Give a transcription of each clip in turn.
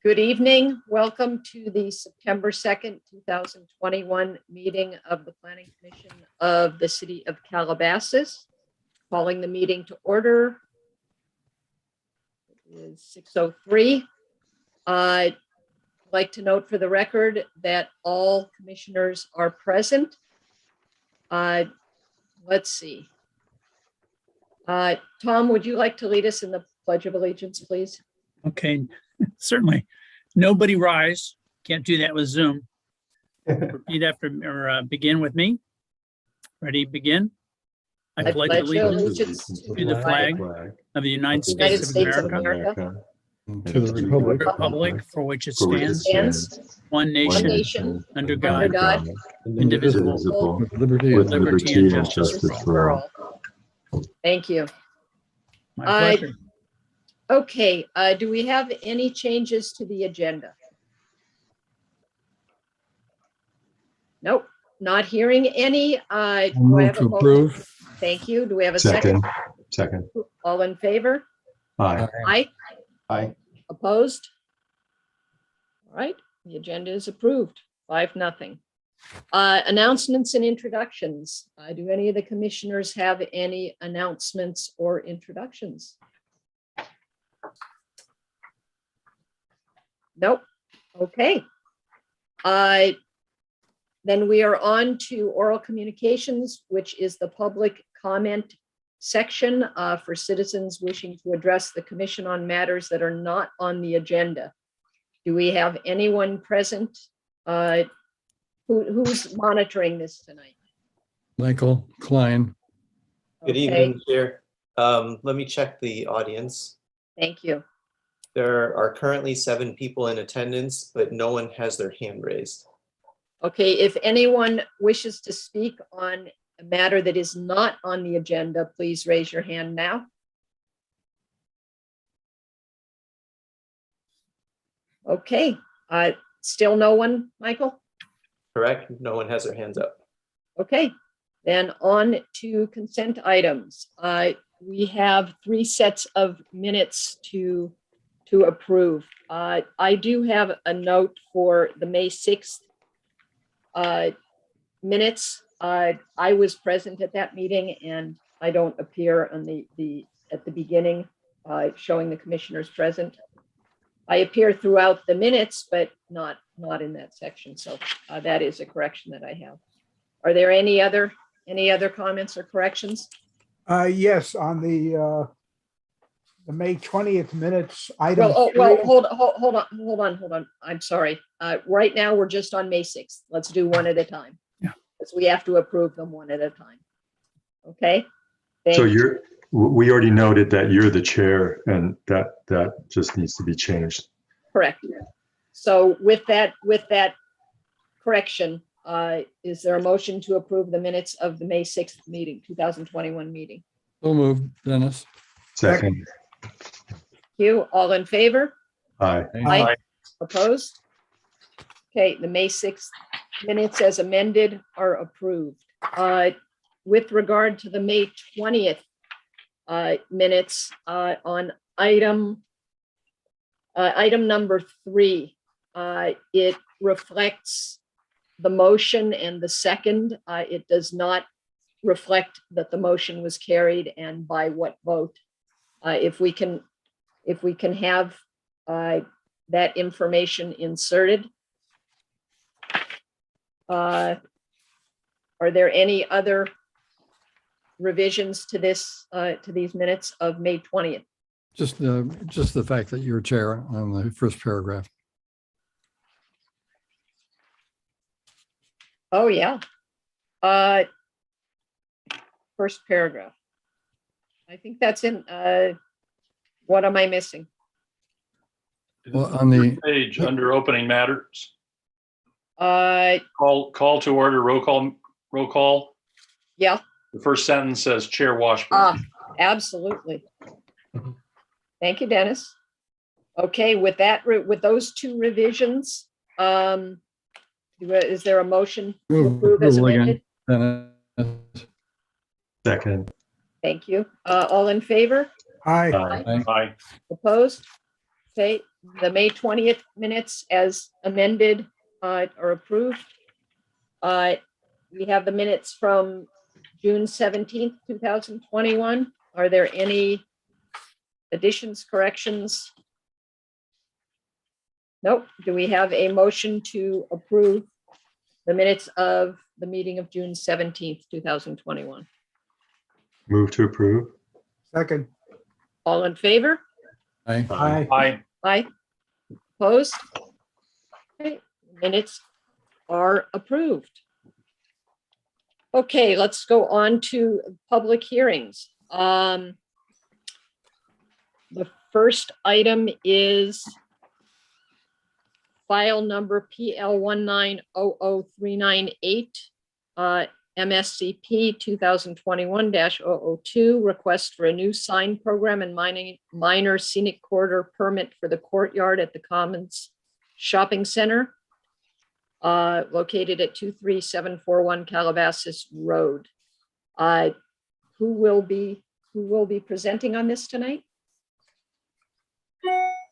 Good evening. Welcome to the September 2nd, 2021 meeting of the Planning Commission of the City of Calabasas. Calling the meeting to order. It is 6:03. I'd like to note for the record that all commissioners are present. Let's see. Tom, would you like to lead us in the Pledge of Allegiance, please? Okay, certainly. Nobody rise. Can't do that with Zoom. Repeat after or begin with me. Ready, begin. I pledge allegiance to the flag of the United States of America, to the republic for which it stands, one nation, under God, indivisible, with liberty and justice for all. Thank you. My pleasure. Okay, do we have any changes to the agenda? Nope, not hearing any. Do I have a to motion? approve. Thank you. Do we have a second? Second. All in favor? Aye. Aye. Aye. Opposed? All right, the agenda is approved, 5-0. Announcements and introductions. Do any of the commissioners have any announcements or introductions? Nope. Okay. Then we are on to oral communications, which is the public comment section for citizens wishing to address the commission on matters that are not on the agenda. Do we have anyone present? Who's monitoring this tonight? Michael Klein. Good evening, Chair. Let me check the audience. Thank you. There are currently 7 people in attendance, but no one has their hand raised. Okay, if anyone wishes to speak on a matter that is not on the agenda, please raise your hand now. Okay, still no one, Michael? Correct? No one has their hands up. Okay, then on to consent items. We have 3 sets of minutes to approve. I do have a note for the May 6th minutes. I was present at that meeting and I don't appear on at the beginning showing the commissioners present. I appear throughout the minutes, but not in that section. So that is a correction that I have. Are there any other comments or corrections? Yes, on the May 20th minutes item. Well, hold on. I'm sorry. Right now, we're just on May 6th. Let's do one at a time. Yeah. Because we have to approve them one at a time. Okay? So we already noted that you're the chair and that just needs to be changed. Correct. So with that correction, is there a motion to approve the minutes of the May 6th meeting, 2021 meeting? So moved, Dennis. Second. Thank you. All in favor? Aye. Aye. Opposed? Okay, the May 6th minutes as amended are approved. With regard to the May 20th minutes on item number 3, it reflects the motion and the second. It does not reflect that the motion was carried and by what vote. If we can have that information inserted. Are there any other revisions to these minutes of May 20th? Just the fact that you're chair on the first paragraph. Oh, yeah. First paragraph. I think that's in, what am I missing? Well, on the page under opening matters, Uh, call to order, roll call. yeah, The first sentence says Chair Washburn. absolutely. Thank you, Dennis. Okay, with those 2 revisions, is there a motion to approve as approval again, amended? Dennis. Second. Thank you. All in favor? Aye. Aye. Aye. Opposed? Okay, the May 20th minutes as amended are approved. We have the minutes from June 17th, 2021. Are there any additions, corrections? Nope. Do we have a motion to approve the minutes of the meeting of June 17th, 2021? Move to approve. Second. All in favor? Aye. Aye. Aye. Aye. Opposed? Okay, minutes are approved. Okay, let's go on to public hearings. The first item is file number PL 1900398, MSCP 2021-002, request for a new sign program and minor scenic corridor permit for the Courtyard at the Commons Shopping Center, located at 23741 Calabasas Road. Who will be presenting on this tonight?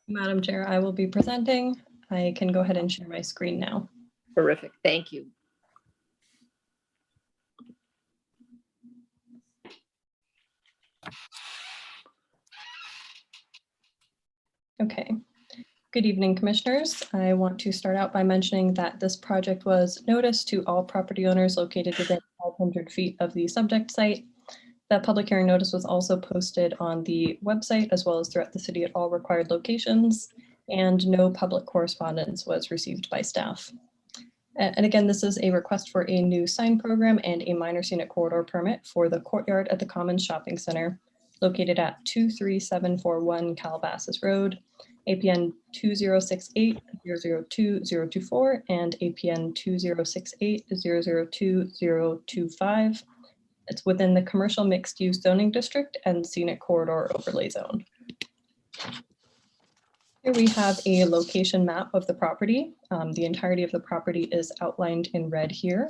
Madam Chair, I will be presenting. I can go ahead and share my screen now. Terrific, thank you. Okay. Good evening, Commissioners. I want to start out by mentioning that this project was noticed to all property owners located within 500 feet of the subject site. The public hearing notice was also posted on the website as well as throughout the city at all required locations, and no public correspondence was received by staff. And again, this is a request for a new sign program and a minor scenic corridor permit for the Courtyard at the Commons Shopping Center, located at 23741 Calabasas Road, APN 2068-002-024 and APN 2068-002-025. It's within the commercial mixed-use zoning district and scenic corridor overlay zone. Here we have a location map of the property. The entirety of the property is outlined in red here.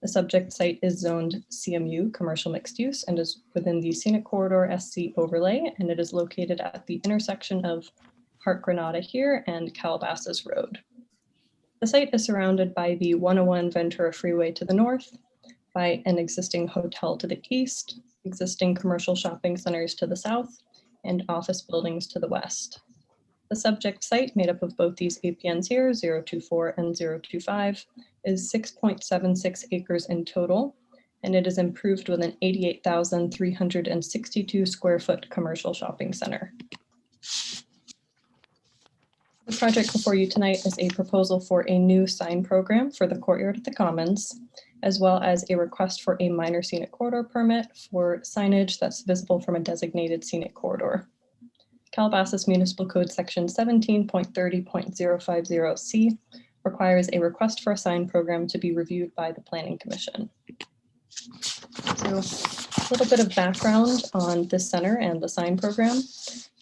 The subject site is zoned CMU, commercial mixed use, and is within the Scenic Corridor SC overlay, and it is located at the intersection of Park Granada here and Calabasas Road. The site is surrounded by the 101 Ventura Freeway to the north, by an existing hotel to the east, existing commercial shopping centers to the south, and office buildings to the west. The subject site, made up of both these APNs here, 024 and 025, is 6.76 acres in total, and it is improved with an 88,362 square foot commercial shopping center. The project before you tonight is a proposal for a new sign program for the Courtyard at the Commons, as well as a request for a minor scenic corridor permit for signage that's visible from a designated scenic corridor. Calabasas Municipal Code Section 17.30.050C requires a request for a sign program to be reviewed by the Planning Commission. So a little bit of background on this center and the sign program.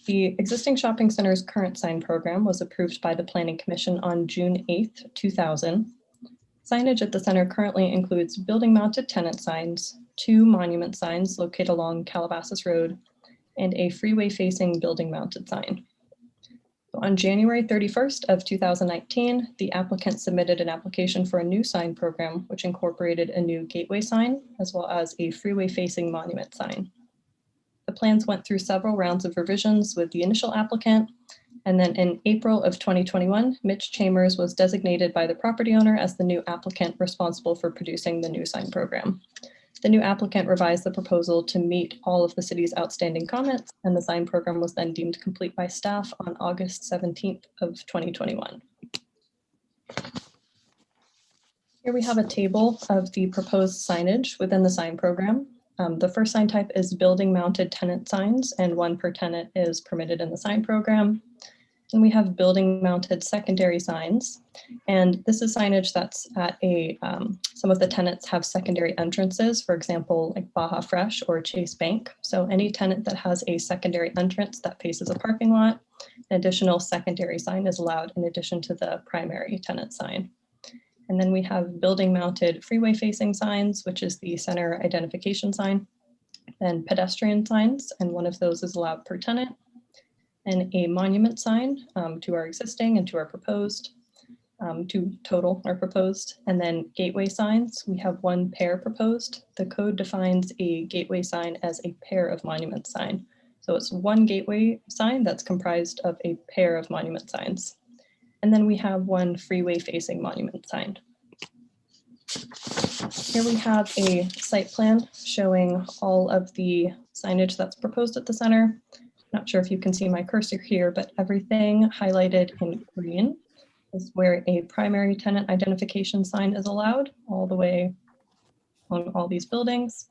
The existing shopping center's current sign program was approved by the Planning Commission on June 8th, 2000. Signage at the center currently includes building-mounted tenant signs, 2 monument signs located along Calabasas Road, and a freeway-facing building-mounted sign. On January 31st of 2019, the applicant submitted an application for a new sign program, which incorporated a new gateway sign, as well as a freeway-facing monument sign. The plans went through several rounds of revisions with the initial applicant, and then in April of 2021, Mitch Chambers was designated by the property owner as the new applicant responsible for producing the new sign program. The new applicant revised the proposal to meet all of the city's outstanding comments, and the sign program was then deemed complete by staff on August 17th of 2021. Here we have a table of the proposed signage within the sign program. The first sign type is building mounted tenant signs, and 1 per tenant is permitted in the sign program. And we have building mounted secondary signs. And this is signage that's at some of the tenants have secondary entrances, for example, like Baja Fresh or Chase Bank. So any tenant that has a secondary entrance that faces a parking lot, an additional secondary sign is allowed in addition to the primary tenant sign. And then we have building mounted freeway facing signs, which is the center identification sign, then pedestrian signs, and 1 of those is allowed per tenant. and a monument sign to our existing and to our proposed, two total are proposed. And then gateway signs, we have one pair proposed. The code defines a gateway sign as a pair of monument sign. So it's one gateway sign that's comprised of a pair of monument signs. And then we have one freeway facing monument sign. Here we have a site plan showing all of the signage that's proposed at the center. Not sure if you can see my cursor here, but everything highlighted in green is where a primary tenant identification sign is allowed all the way along all these buildings.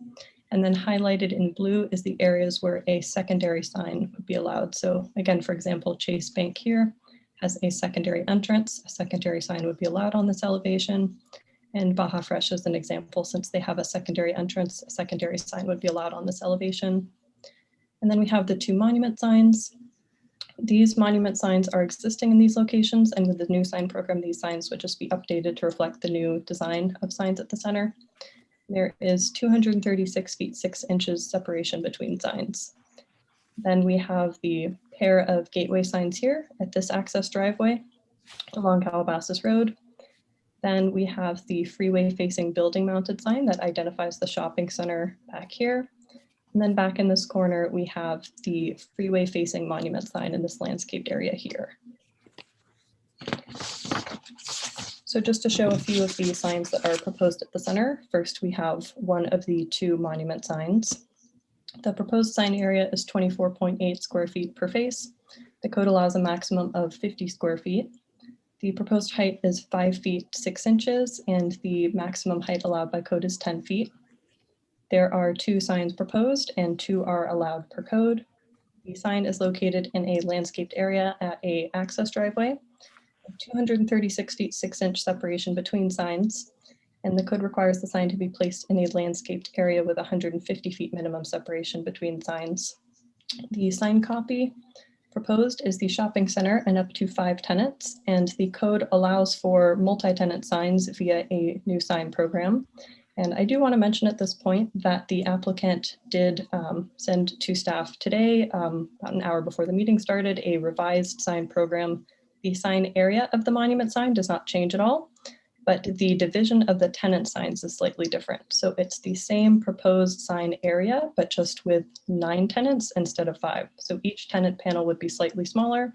And then highlighted in blue is the areas where a secondary sign would be allowed. So again, for example, Chase Bank here has a secondary entrance. A secondary sign would be allowed on this elevation. And Baja Fresh is an example, since they have a secondary entrance, a secondary sign would be allowed on this elevation. And then we have the two monument signs. These monument signs are existing in these locations, and with the new sign program, these signs would just be updated to reflect the new design of signs at the center. There is 236 feet 6 inches separation between signs. Then we have the pair of gateway signs here at this access driveway along Calabasas Road. Then we have the freeway facing building mounted sign that identifies the shopping center back here. And then back in this corner, we have the freeway facing monument sign in this landscaped area here. So just to show a few of the signs that are proposed at the center, first we have one of the two monument signs. The proposed sign area is 24.8 square feet per face. The code allows a maximum of 50 square feet. The proposed height is 5 feet 6 inches, and the maximum height allowed by code is 10 feet. There are two signs proposed and 2 are allowed per code. The sign is located in a landscaped area at a access driveway. 236 feet 6 inch separation between signs, and the code requires the sign to be placed in a landscaped area with 150 feet minimum separation between signs. The sign copy proposed is the shopping center and up to 5 tenants, and the code allows for multi-tenant signs via a new sign program. And I do want to mention at this point that the applicant did send to staff today, about an hour before the meeting started, a revised sign program. The sign area of the monument sign does not change at all, but the division of the tenant signs is slightly different. So it's the same proposed sign area, but just with 9 tenants instead of 5. So each tenant panel would be slightly smaller.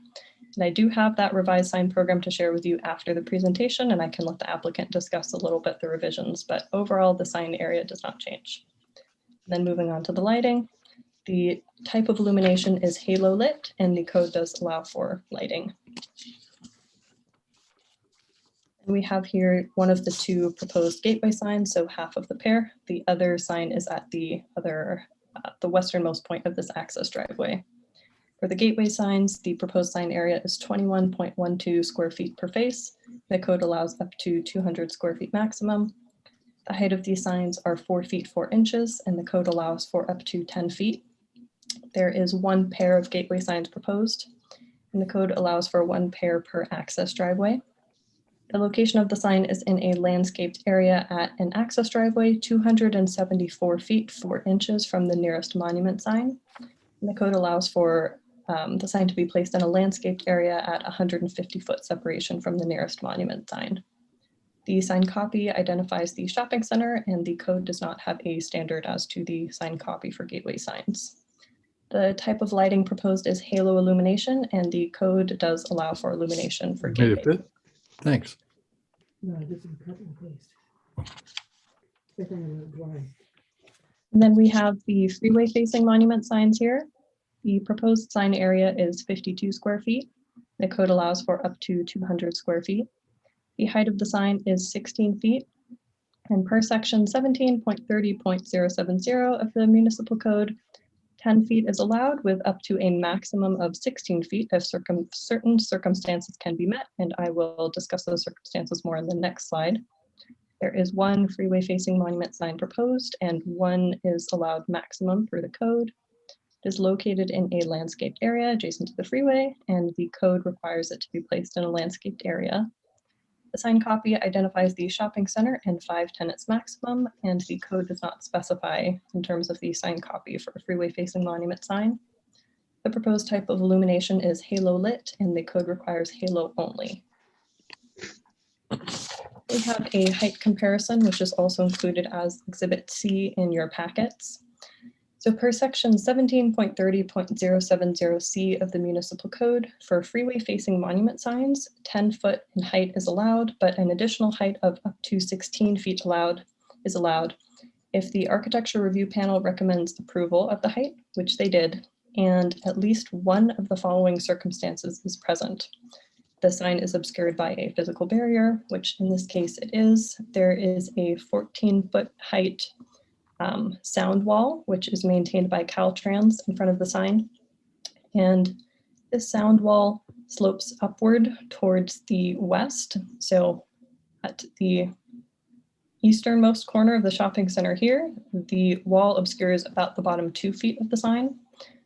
And I do have that revised sign program to share with you after the presentation, and I can let the applicant discuss a little bit the revisions, but overall the sign area does not change. Then moving on to the lighting. The type of illumination is halo lit, and the code does allow for lighting. And we have here one of the 2 proposed gateway signs, so half of the pair. The other sign is at the westernmost point of this access driveway. For the gateway signs, the proposed sign area is 21.12 square feet per face. The code allows up to 200 square feet maximum. The height of these signs are 4 feet 4 inches, and the code allows for up to 10 feet. There is 1 pair of gateway signs proposed, and the code allows for 1 pair per access driveway. The location of the sign is in a landscaped area at an access driveway, 274 feet 4 inches from the nearest monument sign. And the code allows for the sign to be placed in a landscaped area at 150 foot separation from the nearest monument sign. The sign copy identifies the shopping center, and the code does not have a standard as to the sign copy for gateway signs. The type of lighting proposed is halo illumination, and the code does allow for illumination for Made it gateway. fit. Thanks. No, this is cut and paste. Stick on the drawing. And then we have the freeway facing monument signs here. The proposed sign area is 52 square feet. The code allows for up to 200 square feet. The height of the sign is 16 feet. And per section 17.30.070 of the municipal code, 10 feet is allowed with up to a maximum of 16 feet if certain circumstances can be met. And I will discuss those circumstances more in the next slide. There is 1 freeway facing monument sign proposed, and 1 is allowed maximum through the code. It is located in a landscaped area adjacent to the freeway, and the code requires it to be placed in a landscaped area. The sign copy identifies the shopping center and 5 tenants maximum, and the code does not specify in terms of the sign copy for a freeway facing monument sign. The proposed type of illumination is halo lit, and the code requires halo only. We have a height comparison, which is also included as Exhibit C in your packets. So per section 17.30.070C of the Municipal Code, for freeway-facing monument signs, 10 foot in height is allowed, but an additional height of up to 16 feet is allowed if the Architecture Review Panel recommends approval of the height, which they did, and at least one of the following circumstances is present. The sign is obscured by a physical barrier, which in this case it is. There is a 14-foot height sound wall, which is maintained by Caltrans in front of the sign. And this sound wall slopes upward towards the west. So at the easternmost corner of the shopping center here, the wall obscures about the bottom 2 feet of the sign.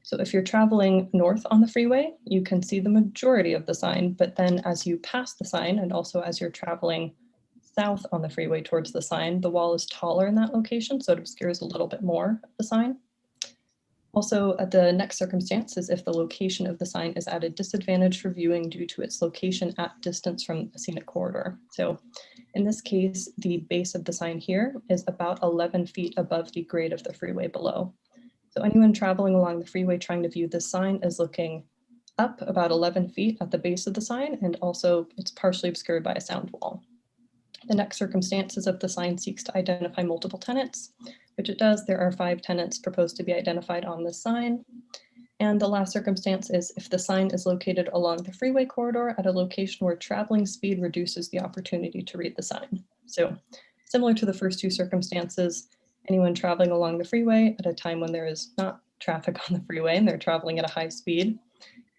So if you're traveling north on the freeway, you can see the majority of the sign, but then as you pass the sign, and also as you're traveling south on the freeway towards the sign, the wall is taller in that location, so it obscures a little bit more of the sign. Also, the next circumstance is if the location of the sign is at a disadvantage for viewing due to its location at distance from a scenic corridor. So in this case, the base of the sign here is about 11 feet above the grade of the freeway below. So anyone traveling along the freeway trying to view this sign is looking up about 11 feet at the base of the sign, and also it's partially obscured by a sound wall. The next circumstance is if the sign seeks to identify multiple tenants, which it does. There are 5 tenants proposed to be identified on this sign. And the last circumstance is if the sign is located along the freeway corridor at a location where traveling speed reduces the opportunity to read the sign. So similar to the first 2 circumstances, anyone traveling along the freeway at a time when there is not traffic on the freeway and they're traveling at a high speed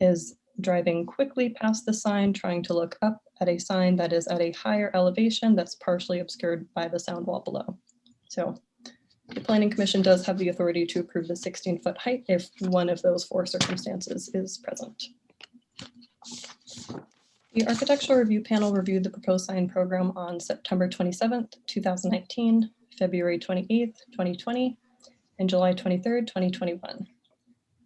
is driving quickly past the sign, trying to look up at a sign that is at a higher elevation that's partially obscured by the sound wall below. So the Planning Commission does have the authority to approve the 16-foot height if one of those 4 circumstances is present. The Architectural Review Panel reviewed the proposed sign program on September 27th, 2019, February 28th, 2020, and July 23rd, 2021.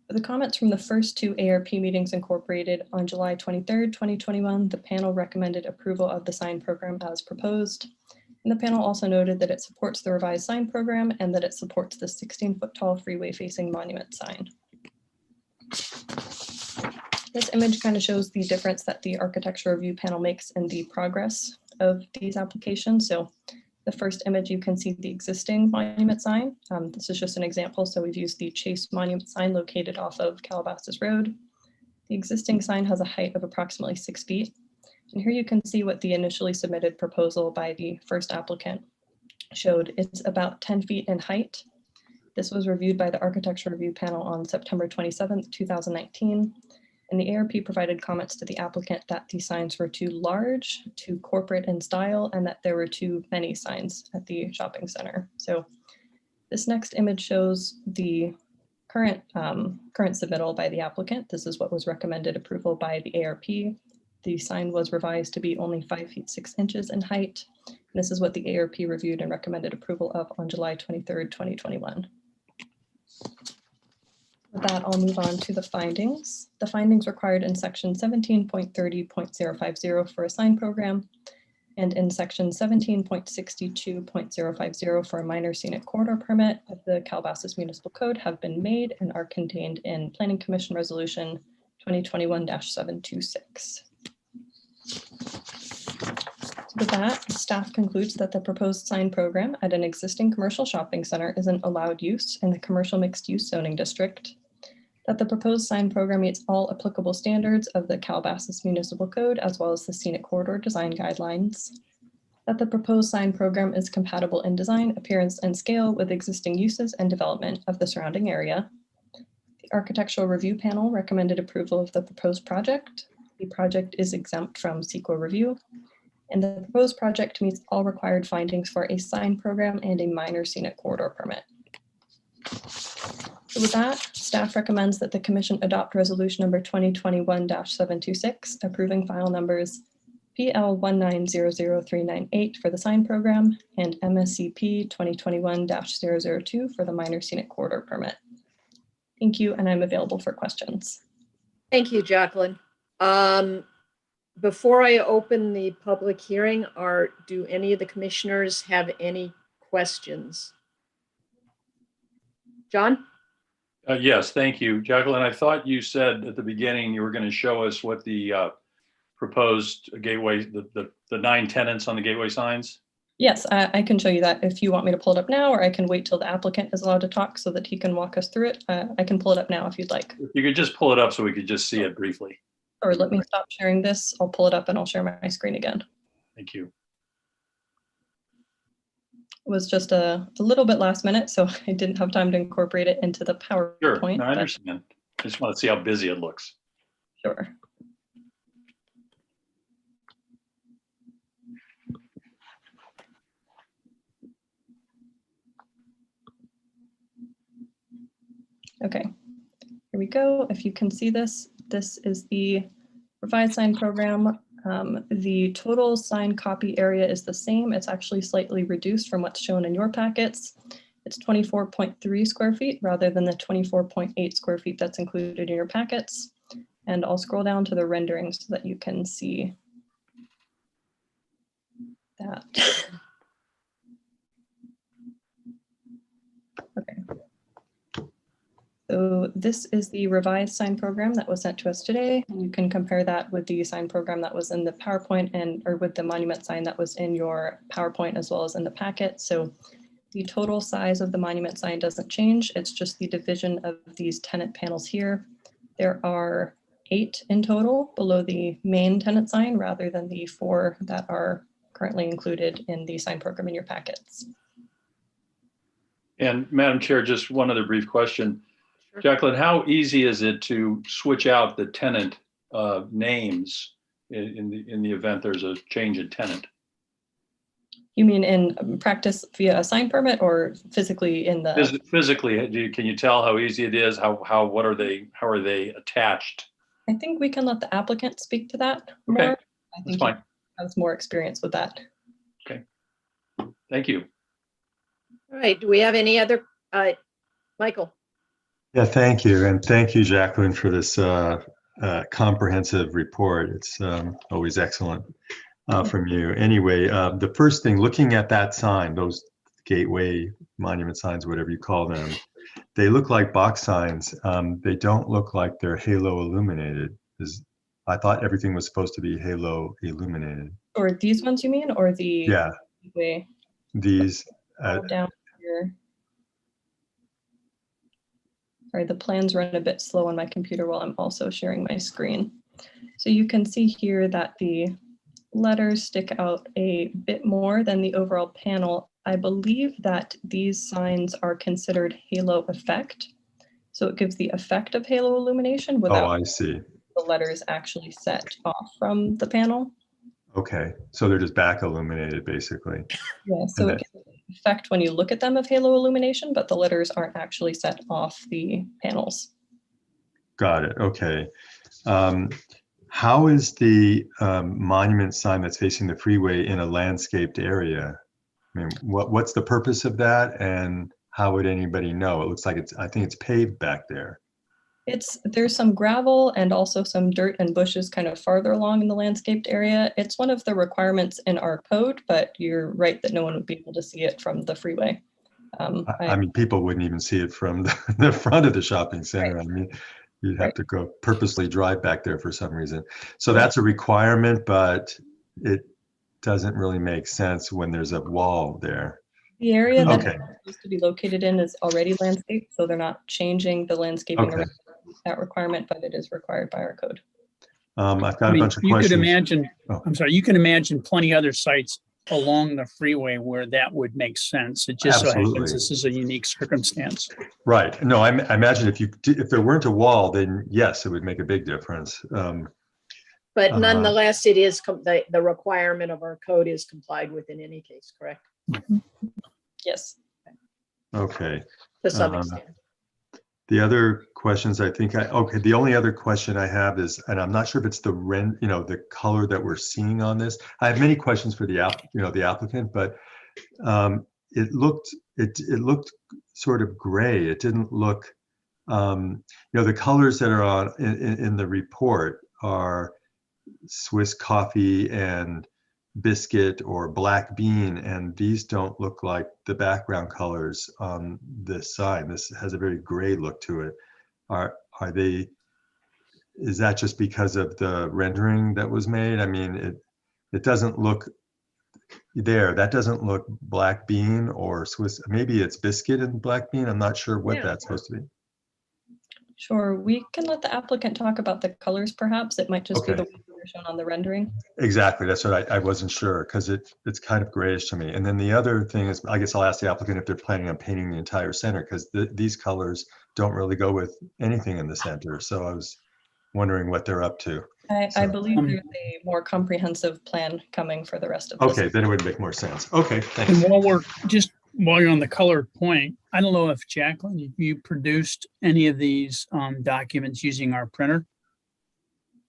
For the comments from the first 2 ARP meetings incorporated on July 23rd, 2021, the panel recommended approval of the sign program as proposed. And the panel also noted that it supports the revised sign program and that it supports the 16-foot tall freeway facing monument sign. This image kind of shows the difference that the Architectural Review Panel makes in the progress of these applications. So the first image, you can see the existing monument sign. This is just an example. So we've used the Chase monument sign located off of Calabasas Road. The existing sign has a height of approximately 6 feet. And here you can see what the initially submitted proposal by the first applicant showed. It's about 10 feet in height. This was reviewed by the Architectural Review Panel on September 27th, 2019. And the ARP provided comments to the applicant that the signs were too large, too corporate in style, and that there were too many signs at the shopping center. So this next image shows the current submittal by the applicant. This is what was recommended approval by the ARP. The sign was revised to be only 5 feet 6 inches in height. And this is what the ARP reviewed and recommended approval of on July 23rd, 2021. With that, I'll move on to the findings. The findings required in section 17.30.050 for a sign program and in section 17.62.050 for a minor scenic corridor permit of the Calabasas Municipal Code have been made and are contained in Planning Commission Resolution 2021-726. With that, staff concludes that the proposed sign program at an existing commercial shopping center is an allowed use in the commercial mixed use zoning district, that the proposed sign program meets all applicable standards of the Calabasas Municipal Code as well as the Scenic Corridor Design Guidelines, that the proposed sign program is compatible in design, appearance, and scale with existing uses and development of the surrounding area. The Architectural Review Panel recommended approval of the proposed project. The project is exempt from CEQA review, and the proposed project meets all required findings for a sign program and a minor scenic corridor permit. So with that, staff recommends that the Commission adopt resolution number 2021-726, approving file numbers PL 1900398 for the sign program and MSCP 2021-002 for the minor scenic corridor permit. Thank you, and I'm available for questions. Thank you, Jacqueline. Before I open the public hearing, do any of the commissioners have any questions? John? Yes, thank you. Jacqueline, I thought you said at the beginning you were going to show us what the proposed gateway, the 9 tenants on the gateway signs. Yes, I can show you that if you want me to pull it up now, or I can wait till the applicant is allowed to talk so that he can walk us through it. I can pull it up now if you'd like. If you could just pull it up so we could just see it briefly. Or let me stop sharing this. I'll pull it up and I'll share my screen again. Thank you. It was just a little bit last minute, so I didn't have time to incorporate it into the Sure, PowerPoint. no, I but understand. I just want to see how busy it looks. Sure. Okay, here we go. If you can see this, this is the revised sign program. The total sign copy area is the same. It's actually slightly reduced from what's shown in your packets. It's 24.3 square feet rather than the 24.8 square feet that's included in your packets. And I'll scroll down to the rendering so that you can see that. Okay. So this is the revised sign program that was sent to us today. You can compare that with the sign program that was in the PowerPoint or with the monument sign that was in your PowerPoint as well as in the packet. So the total size of the monument sign doesn't change. It's just the division of these tenant panels here. There are 8 in total below the main tenant sign rather than the 4 that are currently included in the sign program in your packets. And Madam Chair, just one other brief question. Sure. Jacqueline, how easy is it to switch out the tenant names in the event there's a change in tenant? You mean in practice via a sign permit or physically in the? Physically, can you tell how easy it is? How are they attached? I think we can let the applicant speak to that Okay, more. I that's think fine. he has more experience with that. Okay, thank you. All right, do we have any other, Michael? Yeah, thank you. And thank you, Jacqueline, for this comprehensive report. It's always excellent from you. Anyway, the first thing, looking at that sign, those gateway monument signs, whatever you call them, they look like box signs. They don't look like they're halo illuminated. I thought everything was supposed to be halo illuminated. Or these ones you mean, or the? Yeah, Way these. down here. Sorry, the plans run a bit slow on my computer while I'm also sharing my screen. So you can see here that the letters stick out a bit more than the overall panel. I believe that these signs are considered halo effect. So it gives the effect of halo illumination Oh, without I see. the letters actually set off from the panel. Okay, so they're just back illuminated, basically. Yeah, so it gives the effect when you look at them of halo illumination, but the letters aren't actually set off the panels. Got it. Okay. How is the monument sign that's facing the freeway in a landscaped area? I mean, what's the purpose of that, and how would anybody know? It looks like I think it's paved back there. There's some gravel and also some dirt and bushes kind of farther along in the landscaped area. It's one of the requirements in our code, but you're right that no one would be able to see it from the freeway. I mean, people wouldn't even see it from the front of the shopping center. Right. I mean, you'd have to go purposely drive back there for some reason. So Right. that's a requirement, but it doesn't really make sense when there's a wall there. The area that Okay. it's supposed to be located in is already landscaped, so they're not changing the landscaping Okay. around that requirement, but it is required by our code. I've got I a mean, bunch of you could questions. imagine, Oh. I'm sorry, you can imagine plenty other sites along the freeway where that would make sense. It just so Absolutely. happens this is a unique circumstance. Right. No, I imagine if there weren't a wall, then yes, it would make a big difference. But nonetheless, it is, the requirement of our code is complied with in any case, correct? Yes. Okay. To some extent. The other questions the only other question I have is, and I'm not sure if it's the color that we're seeing on this. I have many questions for the applicant, but it looked sort of gray. It didn't look The colors that are on in the report are Swiss coffee and biscuit or black bean, and these don't look like the background colors on this sign. This has a very gray look to it. Are they? Is that just because of the rendering that was made? I mean, it doesn't look there. That doesn't look black bean or Swiss. Maybe it's biscuit and black bean. I'm not sure what that's supposed to be. Sure, we can let the applicant talk about the colors perhaps. It might just be the ones that are shown on the rendering. Exactly. That's what I wasn't sure, because it's kind of grayish to me. And then the other thing is, I guess I'll ask the applicant if they're planning on painting the entire center, because these colors don't really go with anything in the center. So I was wondering what they're up to. I believe there's a more comprehensive plan coming for the rest of this. Okay, then it would make more sense. Okay, thanks. And while you're on the color point, I don't know if Jacqueline, if you produced any of these documents using our printer,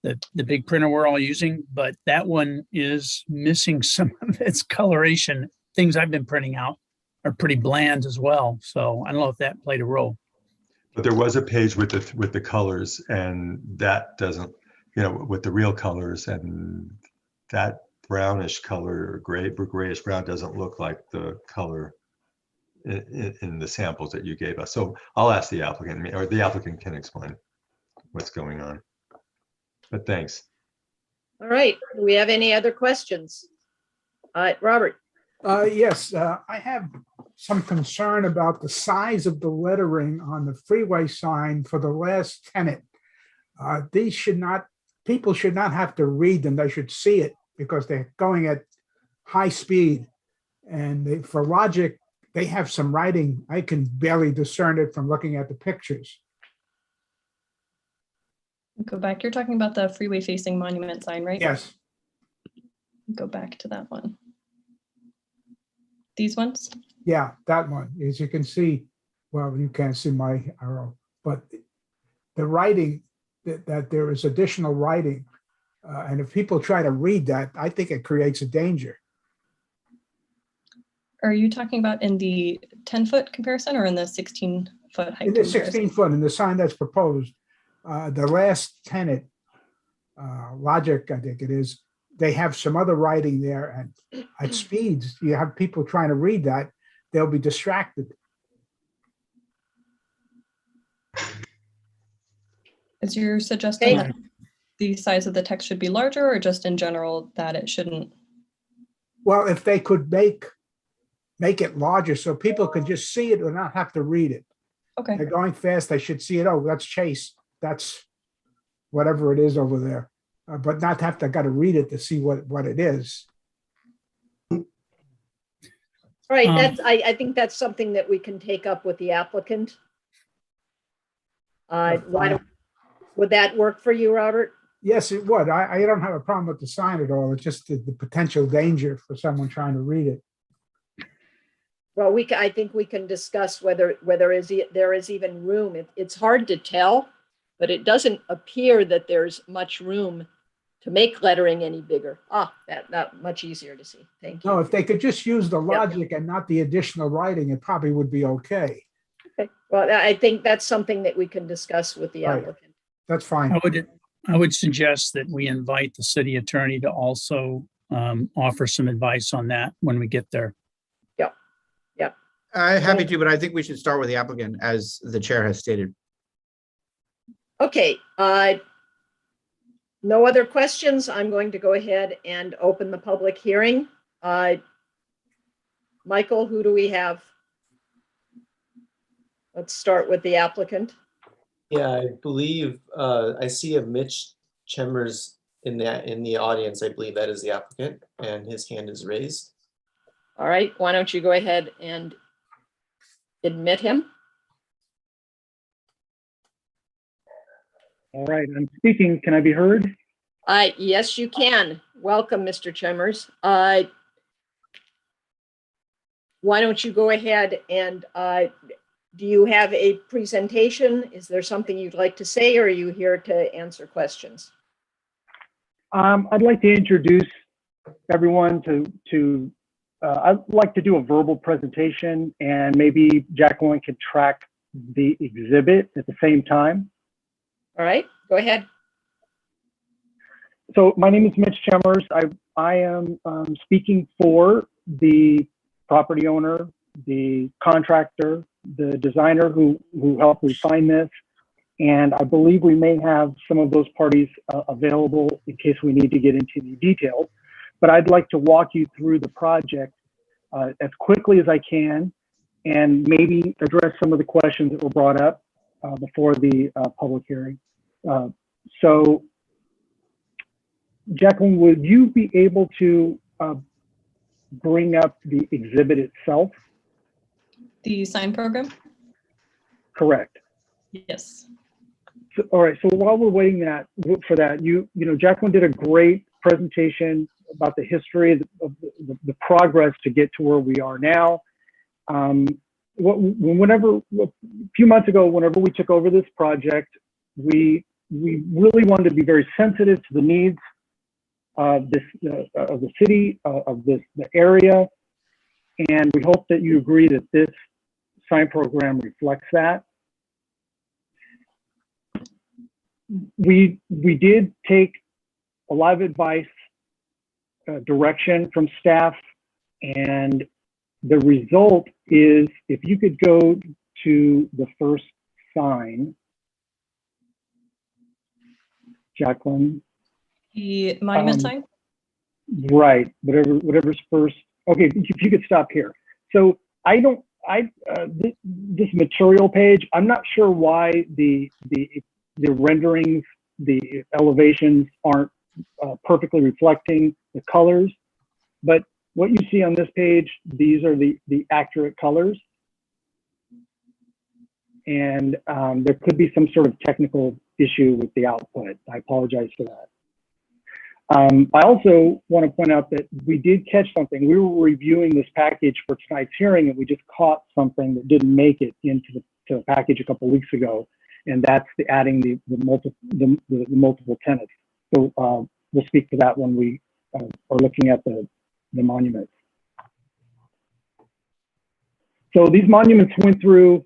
the big printer we're all using, but that one is missing some of its coloration. Things I've been printing out are pretty bland as well. So I don't know if that played a role. But there was a page with the colors, and that doesn't, with the real colors, and that brownish color, grayish brown, doesn't look like the color in the samples that you gave us. So I'll ask the applicant, or the applicant can explain what's going on. But thanks. All right. Do we have any other questions? Robert? Yes, I have some concern about the size of the lettering on the freeway sign for the last tenant. People should not have to read them. They should see it because they're going at high speed. And for logic, they have some writing. I can barely discern it from looking at the pictures. Go back. You're talking about the freeway facing monument sign, right? Yes. Go back to that one. These ones? Yeah, that one. As you can see, well, you can't see my arrow, but the writing, that there is additional writing. And if people try to read that, I think it creates a danger. Are you talking about in the 10-foot comparison or in the 16-foot height? In the 16-foot, in the sign that's proposed, the last tenant, Logic, I think it is, they have some other writing there, and at speeds, you have people trying to read that, they'll be distracted. Is your suggestion that the size of the text should be larger, or just in general that it shouldn't? Well, if they could make it larger so people could just see it or not have to read it. Okay. They're going fast, they should see it. Oh, that's Chase. That's whatever it is over there. But not have to got to read it to see what it is. All right, I think that's something that we can take up with the applicant. Would that work for you, Robert? Yes, it would. I don't have a problem with the sign at all. It's just the potential danger for someone trying to read it. Well, I think we can discuss whether there is even room. It's hard to tell, but it doesn't appear that there's much room to make lettering any bigger. That much easier to see. Thank you. No, if they could just use the logic and not the additional writing, it probably would be okay. Okay. Well, I think that's something that we can discuss with the applicant. That's fine. I would suggest that we invite the city attorney to also offer some advice on that when we get there. Yep. I'm happy to, but I think we should start with the applicant, as the chair has stated. Okay. No other questions. I'm going to go ahead and open the public hearing. Michael, who do we have? Let's start with the applicant. Yeah, I believe I see a Mitch Chemers in the audience. I believe that is the applicant, and his hand is raised. All right, why don't you go ahead and admit him? All right, I'm speaking. Can I be heard? Yes, you can. Welcome, Mr. Chemers. Why don't you go ahead and do you have a presentation? Is there something you'd like to say, or are you here to answer questions? I'd like to introduce everyone I'd like to do a verbal presentation, and maybe Jacqueline could track the exhibit at the same time. All right, go ahead. So my name is Mitch Chemers. I am speaking for the property owner, the contractor, the designer who helped refine this. And I believe we may have some of those parties available in case we need to get into the details. But I'd like to walk you through the project as quickly as I can and maybe address some of the questions that were brought up before the public hearing. So, Jacqueline, would you be able to bring up the exhibit itself? The sign program? Correct. Yes. So, all right. So while we're waiting for that, you know, Jacqueline did a great presentation about the history of the progress to get to where we are now. Whenever a few months ago, whenever we took over this project, we really wanted to be very sensitive to the needs of the city, the area, and we hope that you agree that this sign program reflects that. We did take a lot of advice, direction from staff, and the result is, if you could go to the first sign, Jacqueline. The monument sign? Right, whatever's first. Okay, if you could stop here. So this material page, I'm not sure why the renderings, the elevations aren't perfectly reflecting the colors, but what you see on this page, these are the accurate colors. And there could be some sort of technical issue with the output. I apologize for that. I also want to point out that we did catch something. We were reviewing this package for tonight's hearing, and we just caught something that didn't make it into the package a couple of weeks ago, and that's adding the multiple tenants. So we'll speak to that when we are looking at the monuments. So these monuments went through.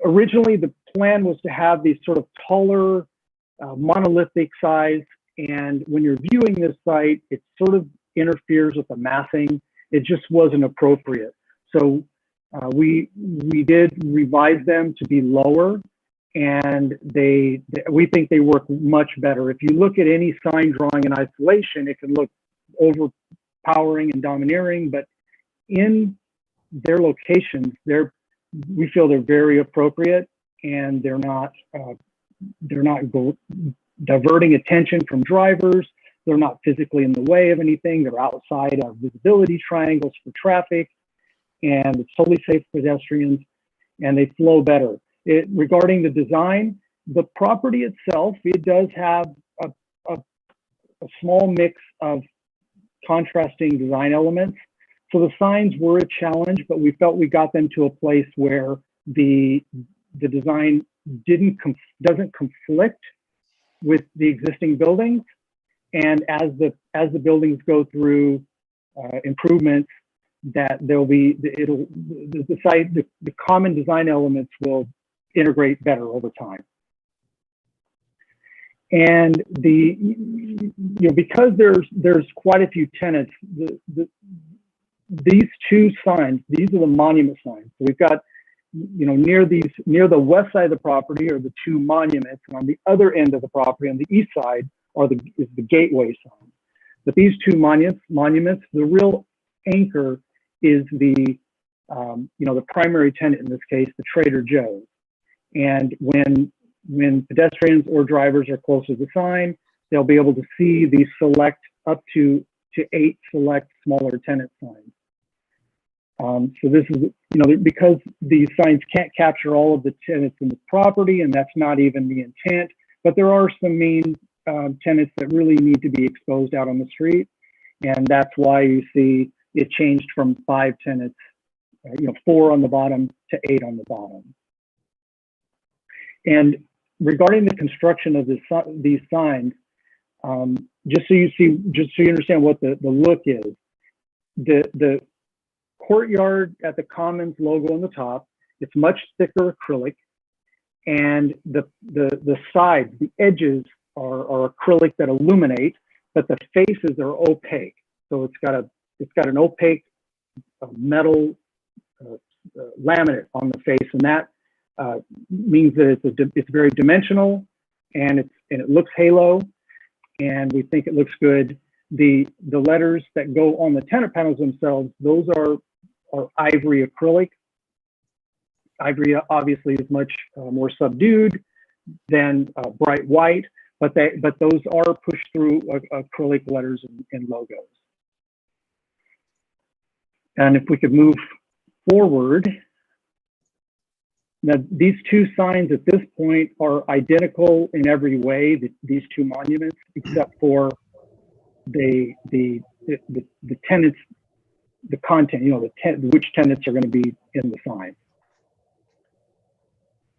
Originally, the plan was to have these sort of taller, monolithic size. And when you're viewing this site, it sort of interferes with the massing. It just wasn't appropriate. So we did revise them to be lower, and we think they work much better. If you look at any sign drawing in isolation, it can look overpowering and domineering, but in their locations, we feel they're very appropriate, and they're not diverting attention from drivers. They're not physically in the way of anything. They're outside of visibility triangles for traffic, and it's totally safe for pedestrians, and they flow better. Regarding the design, the property itself, it does have a small mix of contrasting design elements. So the signs were a challenge, but we felt we got them to a place where the design doesn't conflict with the existing buildings, and as the buildings go through improvements, that there'll be the common design elements will integrate better over time. And because there's quite a few tenants, these two signs, these are the monument signs. So we've got, near the west side of the property are the two monuments, and on the other end of the property, on the east side, is the gateway sign. But these two monuments, the real anchor is the primary tenant in this case, the Trader Joe's. And when pedestrians or drivers are close to the sign, they'll be able to see these up to 8 select smaller tenant signs. So this is, because these signs can't capture all of the tenants in the property, and that's not even the intent, but there are some main tenants that really need to be exposed out on the street. And that's why you see it changed from 5 tenants, 4 on the bottom to 8 on the bottom. And regarding the construction of these signs, just so you understand what the look is, the Courtyard at the Commons logo on the top it's much thicker acrylic, and the sides, the edges are acrylic that illuminate, but the faces are opaque. So it's got an opaque metal laminate on the face, and that means that it's very dimensional, and it looks halo, and we think it looks good. The letters that go on the tenant panels themselves, those are ivory acrylic. Ivory obviously is much more subdued than bright white, but those are pushed through acrylic letters and logos. And if we could move forward, now these two signs at this point are identical in every way, these two monuments, except for the tenants, the content, which tenants are going to be in the sign.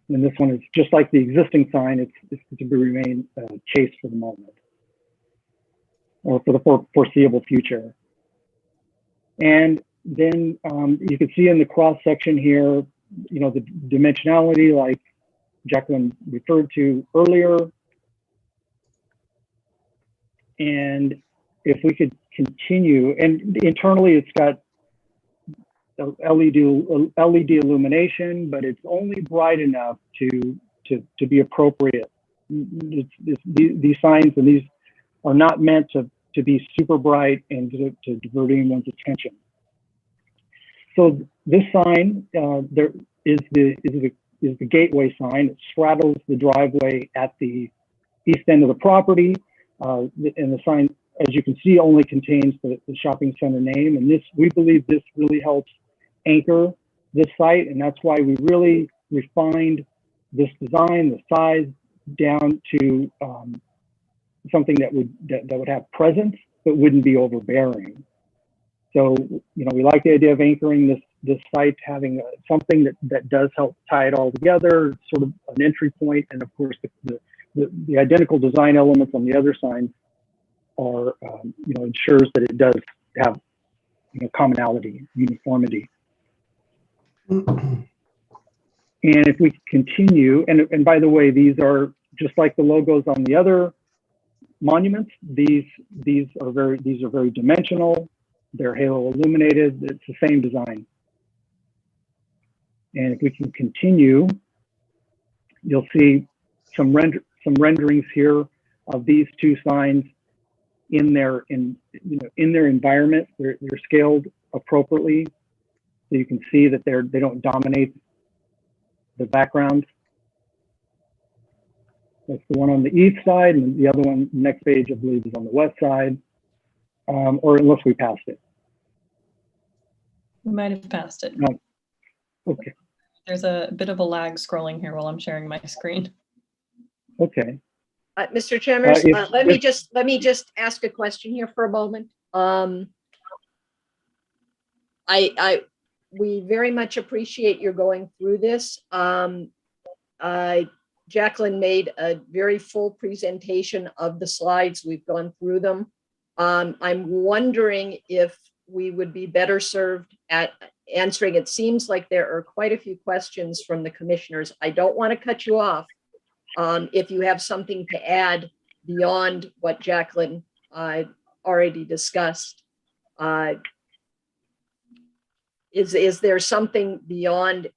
And this one is just like the existing sign, it's to remain chaste for the moment, or for the foreseeable future. And then you can see in the cross section here, the dimensionality, like Jacqueline referred to earlier. And if we could continue, and internally it's got LED illumination, but it's only bright enough to be appropriate. These signs and these are not meant to be super bright and to divert anyone's attention. So this sign there is the gateway sign. It straddles the driveway at the east end of the property, and the sign, as you can see, only contains the shopping center name. And we believe this really helps anchor this site, and that's why we really refined this design, the size, down to something that would have presence but wouldn't be overbearing. So we like the idea of anchoring this site, having something that does help tie it all together, sort of an entry point, and of course the identical design elements on the other signs are ensures that it does have commonality, uniformity. And if we continue, and by the way, these are just like the logos on the other monuments. These are very dimensional. They're halo illuminated. It's the same design. And if we can continue, you'll see some renderings here of these two signs in their environment. They're scaled appropriately, so you can see that they don't dominate the background. That's the one on the east side, and the other one, next page, I believe, is on the west side, or unless we passed it. We might have passed it. No. Okay. There's a bit of a lag scrolling here while I'm sharing my screen. Okay. Mr. Chambers, let me just ask a question here for a moment. We very much appreciate your going through this. Jacqueline made a very full presentation of the slides. We've gone through them. I'm wondering if we would be better served at answering. It seems like there are quite a few questions from the commissioners. I don't want to cut you off. If you have something to add beyond what Jacqueline already discussed, is there something beyond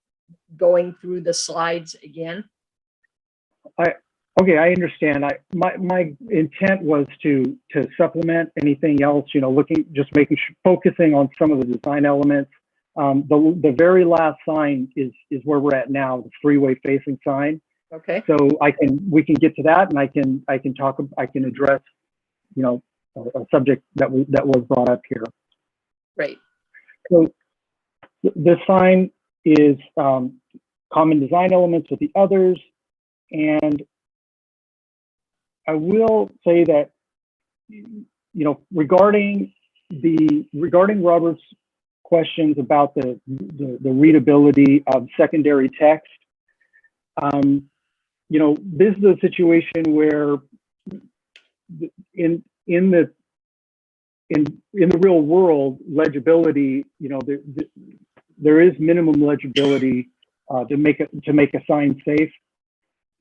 going through the slides again? Okay, I understand. My intent was to supplement anything else. Focusing on some of the design elements. The very last sign is where we're at now, the freeway facing sign. Okay. So we can get to that, and I can address a subject that was brought up here. Great. So this sign is common design elements with the others, and I will say that regarding Robert's questions about the readability of secondary text, this is a situation where in the real world, legibility, there is minimum legibility to make a sign safe.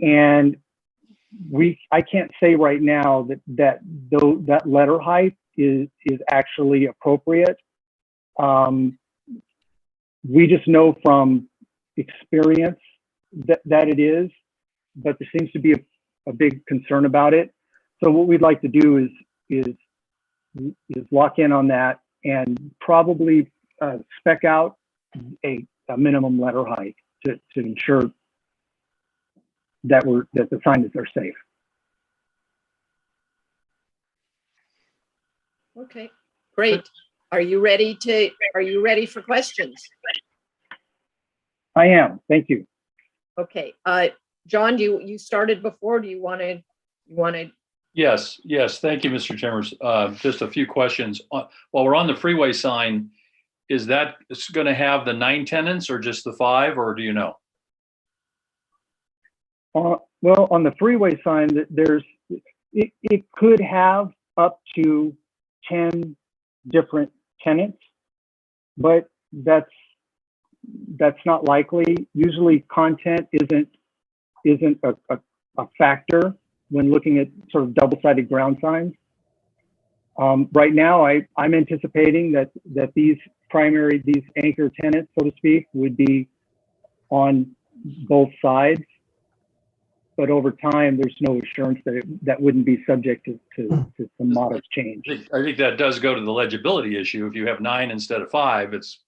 And I can't say right now that letter height is actually appropriate. We just know from experience that it is, but there seems to be a big concern about it. So what we'd like to do is lock in on that and probably spec out a minimum letter height to ensure that the signs are safe. Okay, great. Are you ready for questions? I am. Thank you. Okay, John, you started before. Do you want to? Yes. Thank you, Mr. Chambers. Just a few questions. While we're on the freeway sign, is that going to have the 9 tenants or just the 5, or do you know? Well, on the freeway sign, it could have up to 10 different tenants, but that's not likely. Usually content isn't a factor when looking at sort of double-sided ground signs. Right now, I'm anticipating that these anchor tenants, so to speak, would be on both sides. But over time, there's no assurance that wouldn't be subject to some modest change. I think that does go to the legibility issue. If you have 9 instead of 5, it's.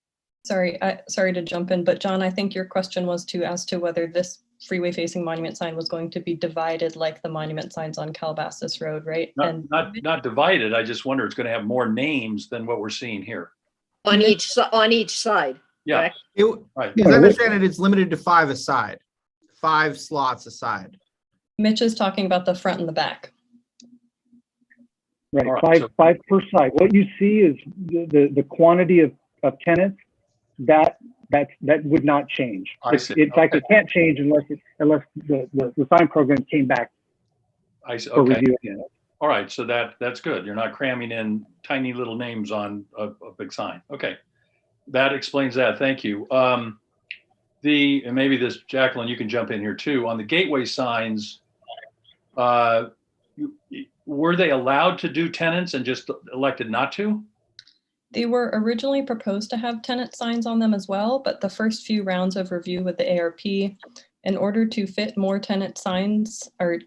Sorry to jump in, but John, I think your question was as to whether this freeway facing monument sign was going to be divided like the monument signs on Calabasas Road, right? Not divided. I just wonder it's going to have more names than what we're seeing here. On each side. Yeah. Right. As I understand it, it's limited to 5 aside, 5 slots aside. Mitch is talking about the front and the back. Right, Right, five per side. What you see is the quantity of tenants that would not change. In fact, it can't change unless the sign program came back for review again. All right, so that's good. You're not cramming in tiny little names on a big sign. Okay, that explains that. Thank you. And maybe this, Jacqueline, you can jump in here too. On the gateway signs, were they allowed to do tenants and just elected not to? They were originally proposed to have tenant signs on them as well, but the first few rounds of review with the ARP, in order to fit more tenant signs or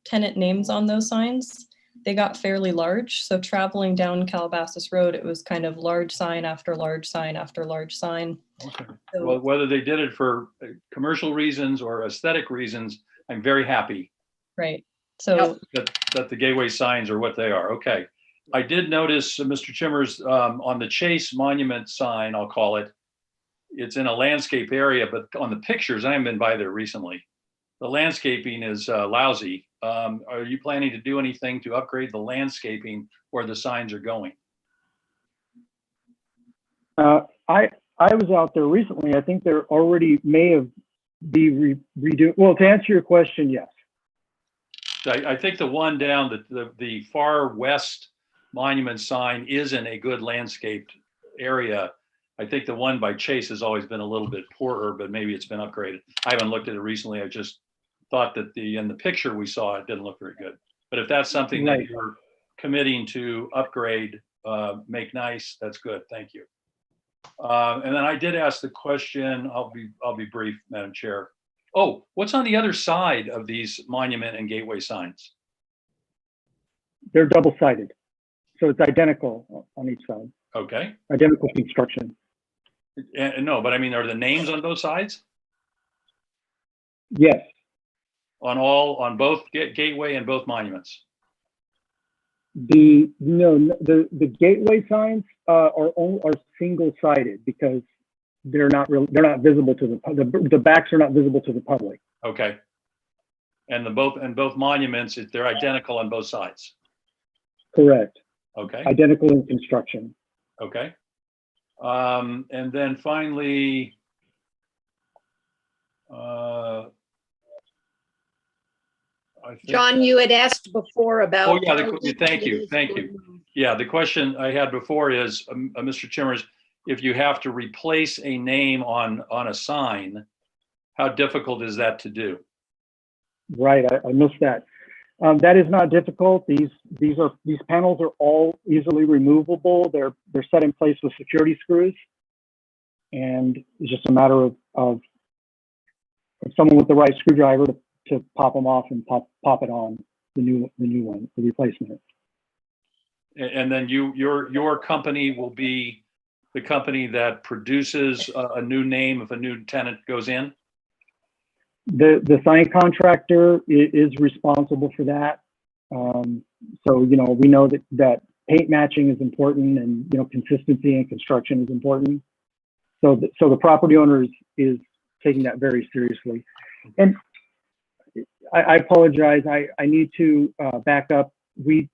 tenant names on those signs, they got fairly large. So traveling down Calabasas Road, it was kind of large sign after large sign after large sign. Okay. So, Well, whether they did it for commercial reasons or aesthetic reasons, I'm very happy right. So that the gateway signs are what they are. Okay. I did notice, Mr. Chambers, on the Chase Monument sign, I'll call it, it's in a landscape area, but on the pictures, I haven't been by there recently. The landscaping is lousy. Are you planning to do anything to upgrade the landscaping where the signs are going? I was out there recently. I think there already may have be redo. Well, to answer your question, yes. I think the one down the far west monument sign is in a good landscaped area. I think the one by Chase has always been a little bit poorer, but maybe it's been upgraded. I haven't looked at it recently. I just thought that in the picture we saw, it didn't look very good. But if that's something that you're committing to upgrade, make nice, that's good. Thank you. And then I did ask the question, I'll be brief, Madam Chair. Oh, what's on the other side of these monument and gateway signs? They're double-sided. So it's identical on each side. Okay. Identical construction. No, but I mean, are the names on both sides? Yes. On both gateway and both monuments? The gateway signs are single-sided because they're not visible to the backs are not visible to the public. Okay. And both monuments, they're identical on both sides. Correct. Okay. Identical in construction. Okay. And then finally, John, you had asked before about. Oh yeah, thank you. Yeah, the question I had before is, Mr. Chambers, if you have to replace a name on a sign, How difficult is that to do? Right, I missed that. That is not difficult. These panels are all easily removable. They're set in place with security screws, and it's just a matter of someone with the right screwdriver to pop them off and pop it on the new one, the replacement. And then your company will be the company that produces a new name if a new tenant goes in? The sign contractor is responsible for that. So, you know, we know that paint matching is important, and, you know, consistency in construction is important. So the property owner is taking that very seriously. And I apologize, I need to back up. The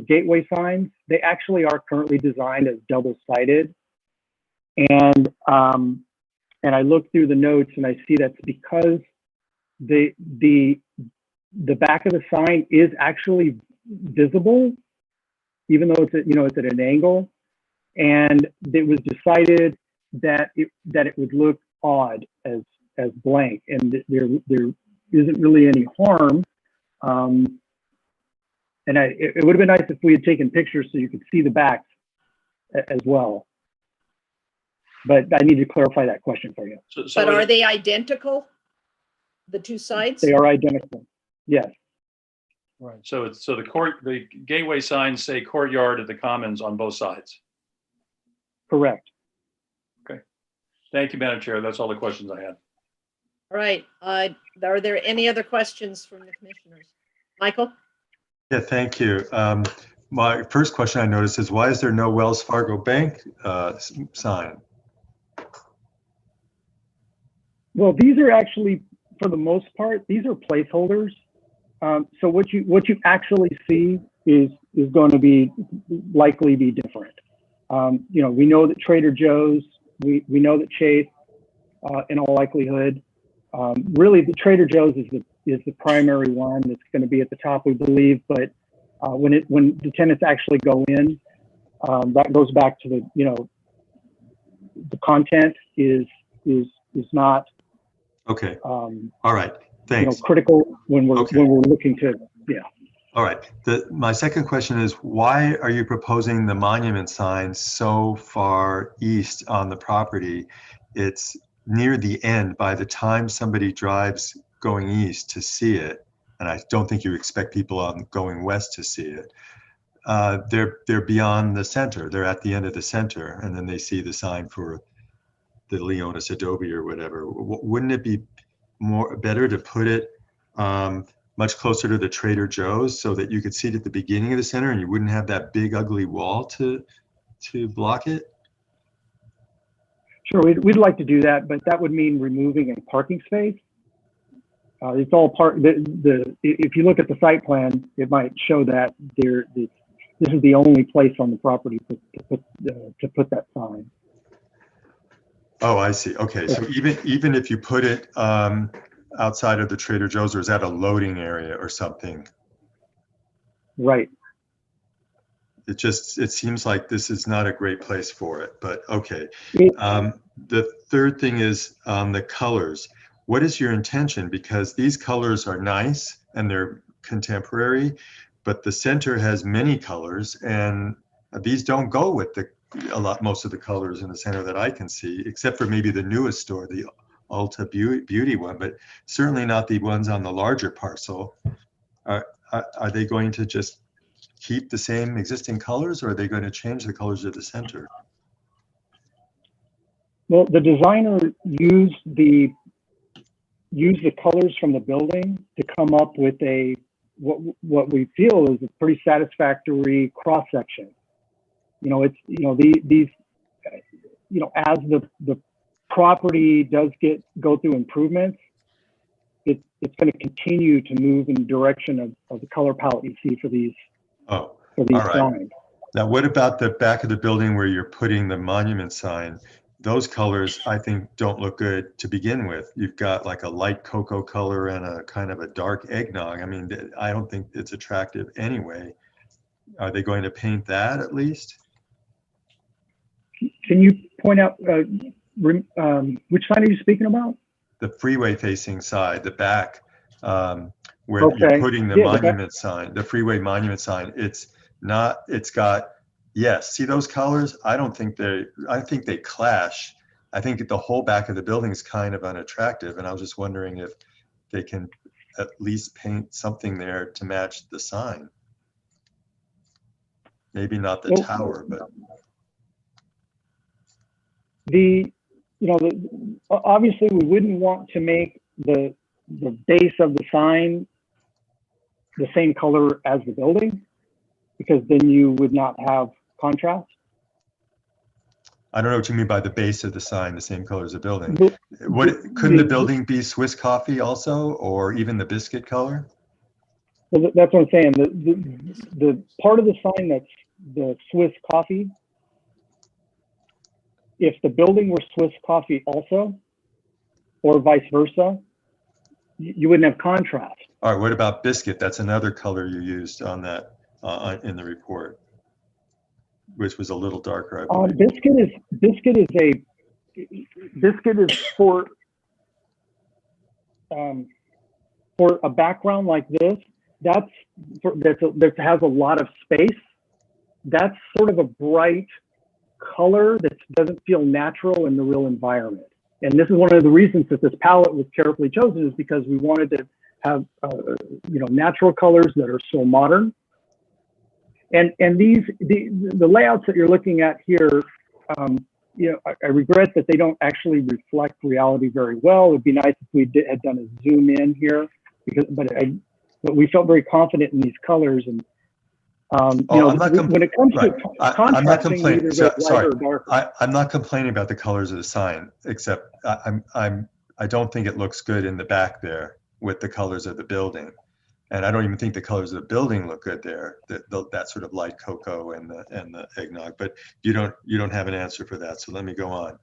gateway signs, they actually are currently designed as double-sided. And I looked through the notes and I see that's because the back of the sign is actually visible, even though it's at an angle. And it was decided that it would look odd as blank, and there isn't really any harm. And it would have been nice if we had taken pictures so you could see the backs as well. But I need to clarify that question for you. But are they identical? The two sides? They are identical. Yes. Right. So the gateway signs say Courtyard at the Commons on both sides. Correct. Okay. Thank you, Madam Chair. That's all the questions I had. All right. Are there any other questions from the commissioners? Michael? Yeah, thank you. My first question I noticed is, why is there no Wells Fargo Bank sign? Well, these are actually, for the most part, these are placeholders. So what you actually see is going to be likely be different. You know, we know that Trader Joe's, we know that Chase, in all likelihood, really the Trader Joe's is the primary one that's going to be at the top, we believe. But when the tenants actually go in, that goes back to the content is not. Okay. All right. Thanks. Critical when we're looking to, yeah. All right. My second question is, why are you proposing the monument sign so far east on the property? It's near the end. By the time somebody drives going east to see it, and I don't think you expect people going west to see it, they're beyond the center. They're at the end of the center, and then they see the sign for the Leonis Adobe or whatever. Wouldn't it be better to put it much closer to the Trader Joe's so that you could see it at the beginning of the center and you wouldn't have that big ugly wall to block it? Sure, we'd like to do that, but that would mean removing a parking space. It's all part. If you look at the site plan, it might show that this is the only place on the property to put that sign. Oh, I see. Okay, so even if you put it outside of the Trader Joe's, or is that a loading area or something? Right. It seems like this is not a great place for it, but okay. The third thing is the colors. What is your intention? Because these colors are nice and they're contemporary, but the center has many colors, and these don't go with most of the colors in the center that I can see, except for maybe the newest store, the Ulta Beauty one, but certainly not the ones on the larger parcel. Are they going to just keep the same existing colors, or are they going to change the colors of the center? Well, the designer used the colors from the building to come up with what we feel is a pretty satisfactory cross section. As the property does go through improvements, it's going to continue to move in the direction of the color palette you see for these. Oh, for these all right. signs. Now, what about the back of the building where you're putting the monument sign? Those colors, I think, don't look good to begin with. You've got like a light cocoa color and a kind of a dark eggnog. I mean, I don't think it's attractive anyway. Are they going to paint that at least? Can you point out which sign are you speaking about? The freeway facing side, the back, where Okay. you're putting the Yeah, the back. monument sign, the freeway monument sign. It's not, it's got, yes, see those colors? I think they clash. I think the whole back of the building is kind of unattractive. And I was just wondering if they can at least paint something there to match the sign. Maybe not the tower, but. Obviously we wouldn't want to make the base of the sign the same color as the building, because then you would not have contrast. I don't know what you mean by the base of the sign, the same color as the building. Couldn't the the building be Swiss coffee also, or even the biscuit color? Well, that's what I'm saying. The part of the sign that's the Swiss coffee, if the building were Swiss coffee also, or vice versa, you wouldn't have contrast. All right, what about biscuit? That's another color you used on that in the report, which was a little darker, I believe. Biscuit is for a background like this. That has a lot of space. That's sort of a bright color that doesn't feel natural in the real environment. And this is one of the reasons that this palette was carefully chosen, is because we wanted to have natural colors that are so modern. And the layouts that you're looking at here, I regret that they don't actually reflect reality very well. It would be nice if we had done a zoom in here, but we felt very confident in these colors. And when it comes to I'm not contrasting, complaining. either lighter Sorry, or darker. I'm not complaining about the colors of the sign, except I don't think it looks good in the back there with the colors of the building, and I don't even think the colors of the building look good there. That sort of light cocoa and the eggnog. But you don't have an answer for that, so let me go on.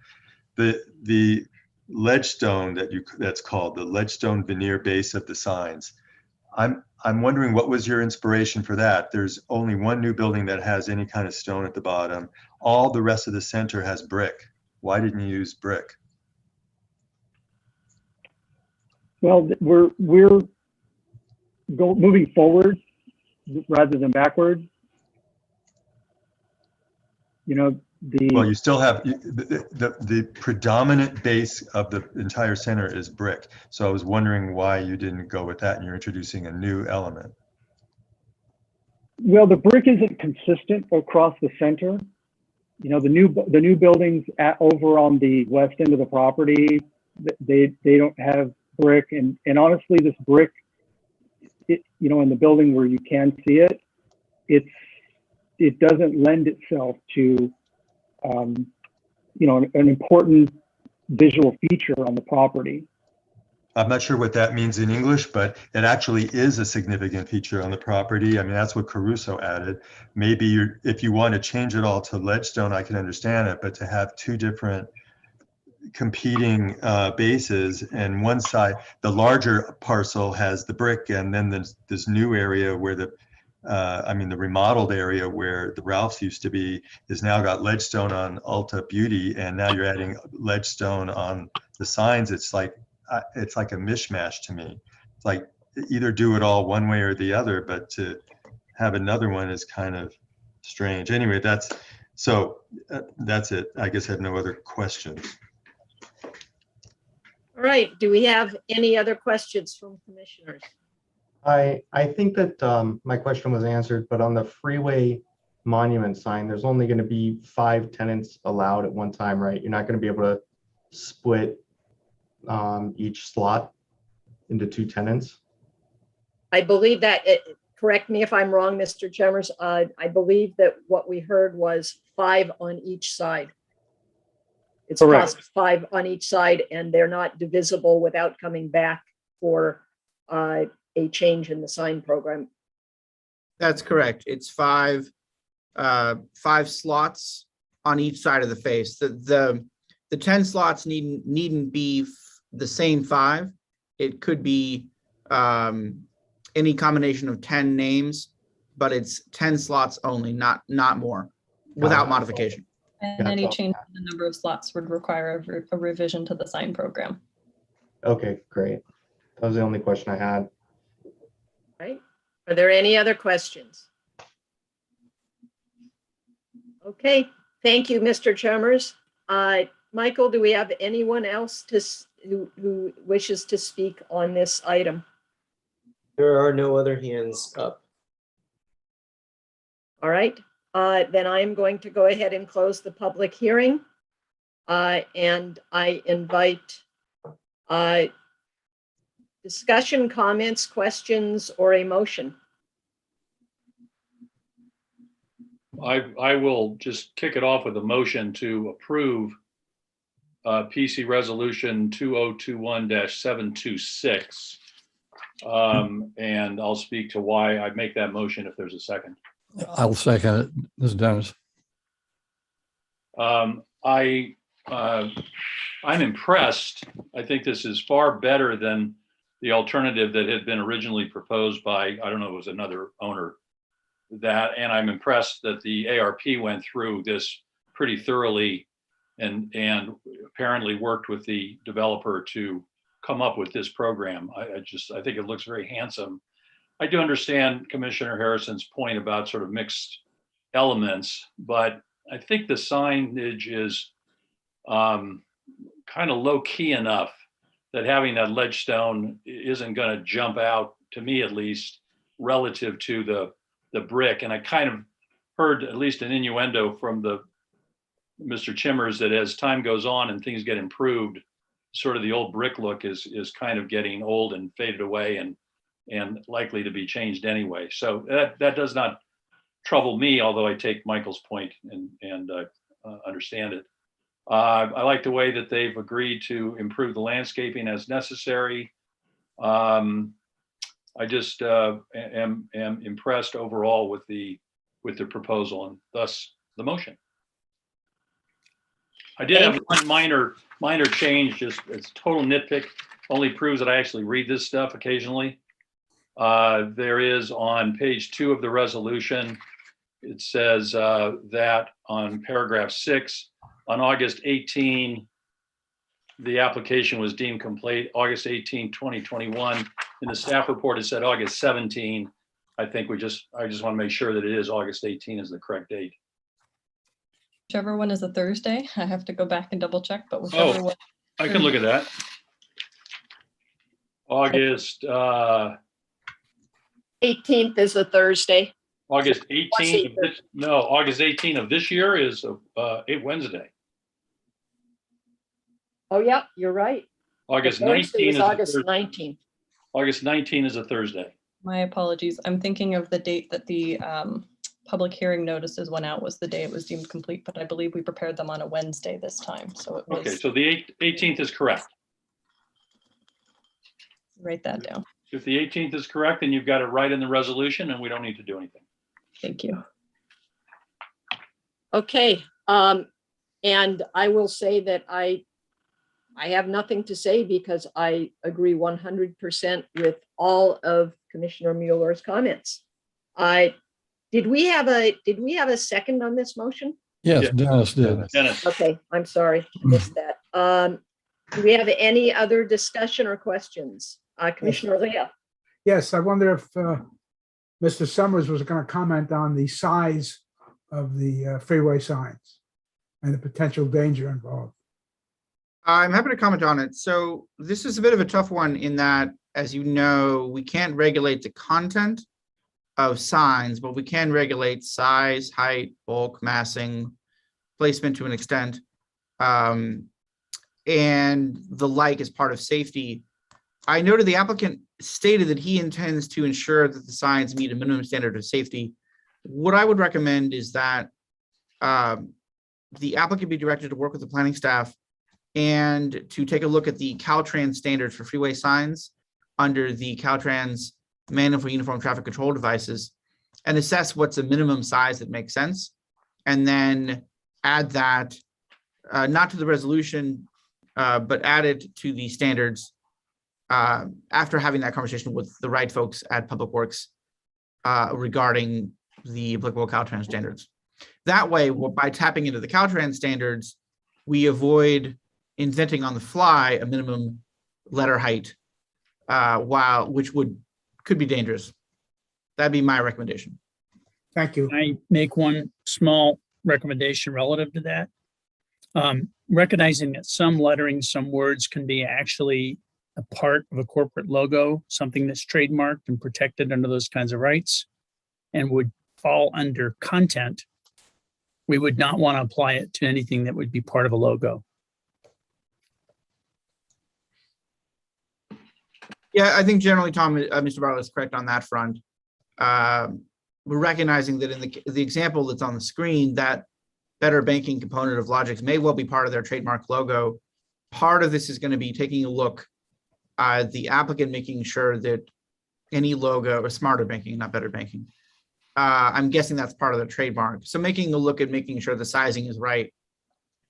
The ledgestone that's called the ledgestone veneer base of the signs. I'm wondering, what was your inspiration for that? There's only one new building that has any kind of stone at the bottom. All the rest of the center has brick. Why didn't you use brick? Well, we're moving forward rather than backward. Well, you still have the predominant base of the entire center is brick. So I was wondering why you didn't go with that and you're introducing a new element. Well, the brick isn't consistent across the center. The new buildings over on the west end of the property, they don't have brick. And honestly, this brick, in the building where you can see it, it doesn't lend itself to an important visual feature on the property. I'm not sure what that means in English, but it actually is a significant feature on the property. I mean, that's what Caruso added. Maybe if you want to change it all to ledgestone, I can understand it, but to have two different competing bases, and one side, the larger parcel has the brick, and then there's this new area where the remodeled area where the Ralphs used to be is now got ledgestone on Ulta Beauty, and now you're adding ledgestone on the signs. It's like a mishmash to me. It's like either do it all one way or the other, but to have another one is kind of strange. Anyway, that's it. I guess I have no other questions. All right, do we have any other questions from commissioners? I think that my question was answered, but on the freeway monument sign, there's only going to be 5 tenants allowed at one time, right? You're not going to be able to split each slot into 2 tenants. I believe that, correct me if I'm wrong, Mr. Chambers, I believe that what we heard was 5 on each side. It's possible 5 on each side, and they're not divisible without coming back for a change in the sign program. That's correct. It's 5 slots on each side of the face. The 10 slots needn't be the same 5. It could be any combination of 10 names, but it's 10 slots only, not more, without modification. And That's any all. change in the number of slots would require a revision to the sign program. Okay, great. That was the only question I had. Right? Are there any other questions? Okay, thank you, Mr. Chalmers. Michael, do we have anyone else who wishes to speak on this item? There are no other hands up. All right, then I'm going to go ahead and close the public hearing. And I invite discussion, comments, questions, or a motion. I will just kick it off with a motion to approve PC Resolution 2021-726. And I'll speak to why I make that motion if there's a second. I'll second it. This is Dennis. I'm impressed. I think this is far better than the alternative that had been originally proposed by, I don't know, it was another owner. And I'm impressed that the ARP went through this pretty thoroughly and apparently worked with the developer to come up with this program. I think it looks very handsome. I do understand Commissioner Harrison's point about sort of mixed elements, but I think the signage is kind of low key enough that having that ledge stone isn't going to jump out, to me at least, relative to the brick. And I kind of heard at least an innuendo from Mr. Chimmers that as time goes on and things get improved, sort of the old brick look is kind of getting old and faded away and likely to be changed anyway. So that does not trouble me, although I take Michael's point and understand it. I like the way that they've agreed to improve the landscaping as necessary. I just am impressed overall with the proposal and thus the motion. I did have one minor change, just it's total nitpick, only proves that I actually read this stuff occasionally. There is on page 2 of the resolution, it says that on paragraph 6, on August 18, the application was deemed complete, August 18, 2021. In the staff report, it said August 17. I think I just want to make sure that it is August 18 is the correct date. Whichever one is a Thursday, I have to go back and double check, but whichever one. I can look at that. August 18th is a Thursday. August 18th. August 18th of this year is a Wednesday. Oh, yeah, you're right. August The 19th Thursday is is August 19th. August 19th is a Thursday. My apologies. I'm thinking of the date that the public hearing notices went out was the day it was deemed complete, but I believe we prepared them on a Wednesday this time. So it was. Okay, so the 18th is correct. Write that down. If the 18th is correct, then you've got it right in the resolution and we don't need to do anything. Thank you. Okay, and I will say that I have nothing to say because I agree 100% with all of Commissioner Mueller's comments. Did we have a second on this motion? Yes, Yeah. Dennis did. Dennis, Okay, I'm sorry, I missed that. Do we have any other discussion or questions? Commissioner Leah? Yes, I wonder if Mr. Summers was going to comment on the size of the freeway signs and the potential danger involved. I'm happy to comment on it. So this is a bit of a tough one in that, as you know, we can't regulate the content of signs, but we can regulate size, height, bulk, massing, placement to an extent, and the like as part of safety. I noted the applicant stated that he intends to ensure that the signs meet a minimum standard of safety. What I would recommend is that the applicant be directed to work with the planning staff and to take a look at the Caltrans standards for freeway signs under the Caltrans Manual for Uniform Traffic Control Devices and assess what's a minimum size that makes sense. And then add that, not to the resolution, but add it to the standards after having that conversation with the right folks at Public Works regarding the applicable Caltrans standards. That way, by tapping into the Caltrans standards, we avoid inventing on the fly a minimum letter height, which could be dangerous. That'd be my recommendation. Thank you. I make one small recommendation relative to that. Recognizing that some lettering, some words can be actually a part of a corporate logo, something that's trademarked and protected under those kinds of rights and would fall under content. We would not want to apply it to anything that would be part of a logo. Yeah, I think generally, Tom, Mr. Bartlett is correct on that front. We're recognizing that in the example that's on the screen, that better banking component of Logix may well be part of their trademark logo. Part of this is going to be taking a look at the applicant, making sure that any logo, or smarter banking, not better banking. I'm guessing that's part of the trademark. So making a look at making sure the sizing is right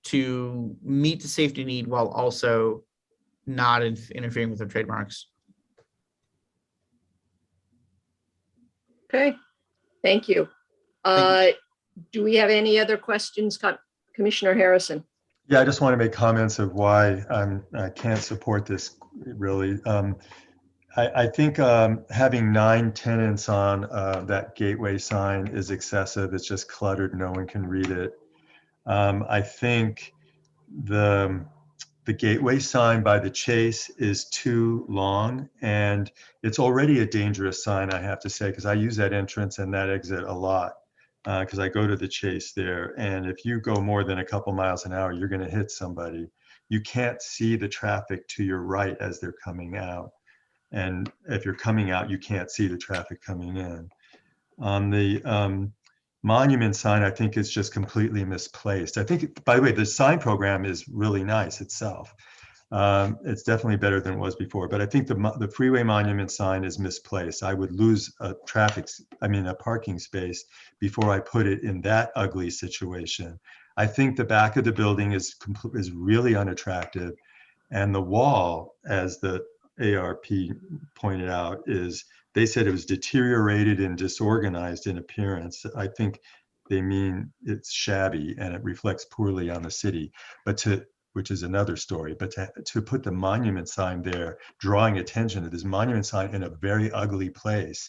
to meet the safety need while also not interfering with their trademarks. Okay, thank you. Do we have any other questions, Commissioner Harrison? Yeah, I just want to make comments of why I can't support this really. I think having 9 tenants on that gateway sign is excessive. It's just cluttered. No one can read it. I think the gateway sign by the Chase is too long, and it's already a dangerous sign, I have to say, because I use that entrance and that exit a lot. Because I go to the Chase there, and if you go more than a couple miles an hour, you're going to hit somebody. You can't see the traffic to your right as they're coming out. And if you're coming out, you can't see the traffic coming in. On the monument sign, I think it's just completely misplaced. I think, by the way, the sign program is really nice itself. It's definitely better than it was before, but I think the freeway monument sign is misplaced. I would lose a parking space before I put it in that ugly situation. I think the back of the building is really unattractive, and the wall, as the ARP pointed out, they said it was deteriorated and disorganized in appearance. I think they mean it's shabby and it reflects poorly on the city, which is another story. But to put the monument sign there, drawing attention to this monument sign in a very ugly place,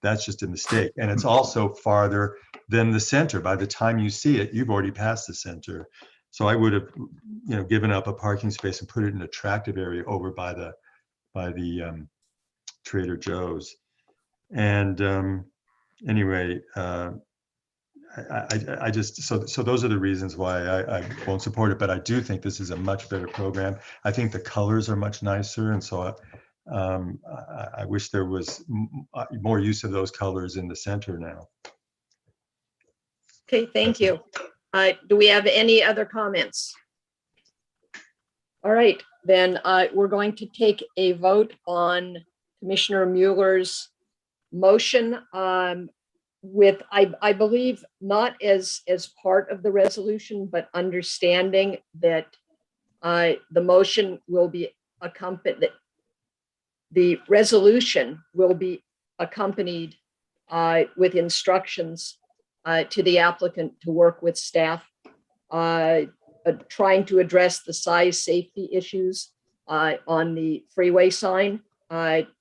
that's just a mistake. And it's also farther than the center. By the time you see it, you've already passed the center. So I would have, given up a parking space and put it in an attractive area over by the Trader Joe's. And anyway, I just, so those are the reasons why I won't support it, but I do think this is a much better program. I think the colors are much nicer, and so I wish there was more use of those colors in the center now. Okay, thank you. Do we have any other comments? All right, then we're going to take a vote on Commissioner Mueller's motion with, I believe, not as part of the resolution, but understanding that the motion will be accompanied, the resolution will be accompanied with instructions to the applicant to work with staff, trying to address the size safety issues on the freeway sign,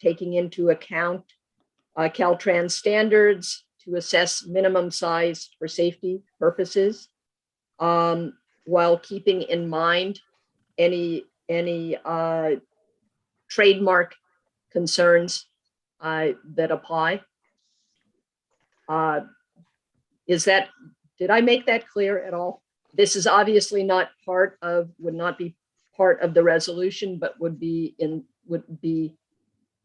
taking into account Caltrans standards to assess minimum size for safety purposes, while keeping in mind any trademark concerns that apply. Did I make that clear at all? This is obviously not would not be part of the resolution, but would be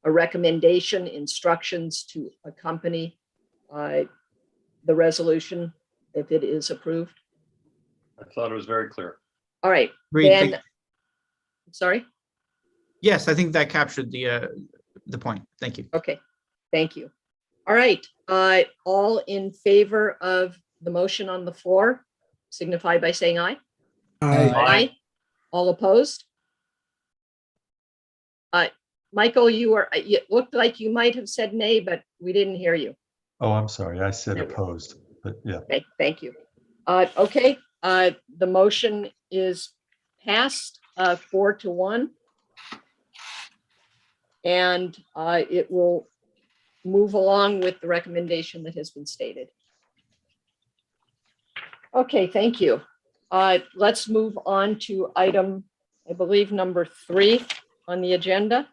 a recommendation, instructions to accompany the resolution if it is approved. I thought it was very clear. All right, Great. then, sorry? Yes, I think that captured the point. Thank you. Okay, thank you. All right, all in favor of the motion on the floor, signify by saying aye. Aye. All opposed? Michael, it looked like you might have said nay, but we didn't hear you. Oh, I'm sorry. I said opposed, but yeah. Okay, thank you. Okay, the motion is passed 4-1. And it will move along with the recommendation that has been stated. Okay, thank you. Let's move on to item, I believe, number 3 on the agenda.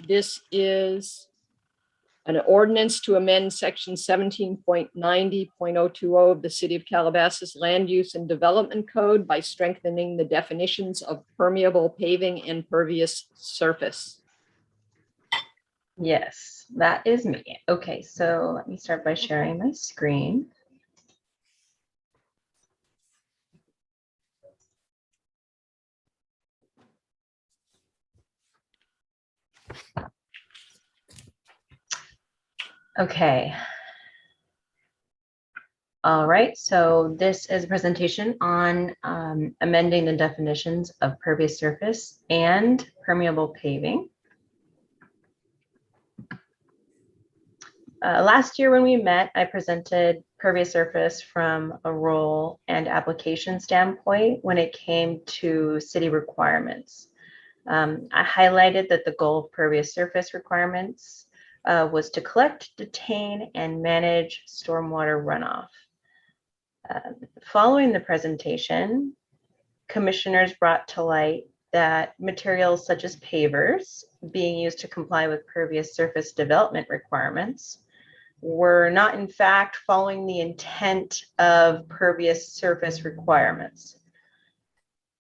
This is an ordinance to amend section 17.90.020 of the City of Calabasas Land Use and Development Code by strengthening the definitions of permeable paving and pervious surface. Yes, that is me. Okay, so let me start by sharing my screen. Okay. All right, so this is a presentation on amending the definitions of pervious surface and permeable paving. Last year when we met, I presented pervious surface from a role and application standpoint when it came to city requirements. I highlighted that the goal of pervious surface requirements was to collect, detain, and manage stormwater runoff. Following the presentation, commissioners brought to light that materials such as pavers being used to comply with pervious surface development requirements were not in fact following the intent of pervious surface requirements.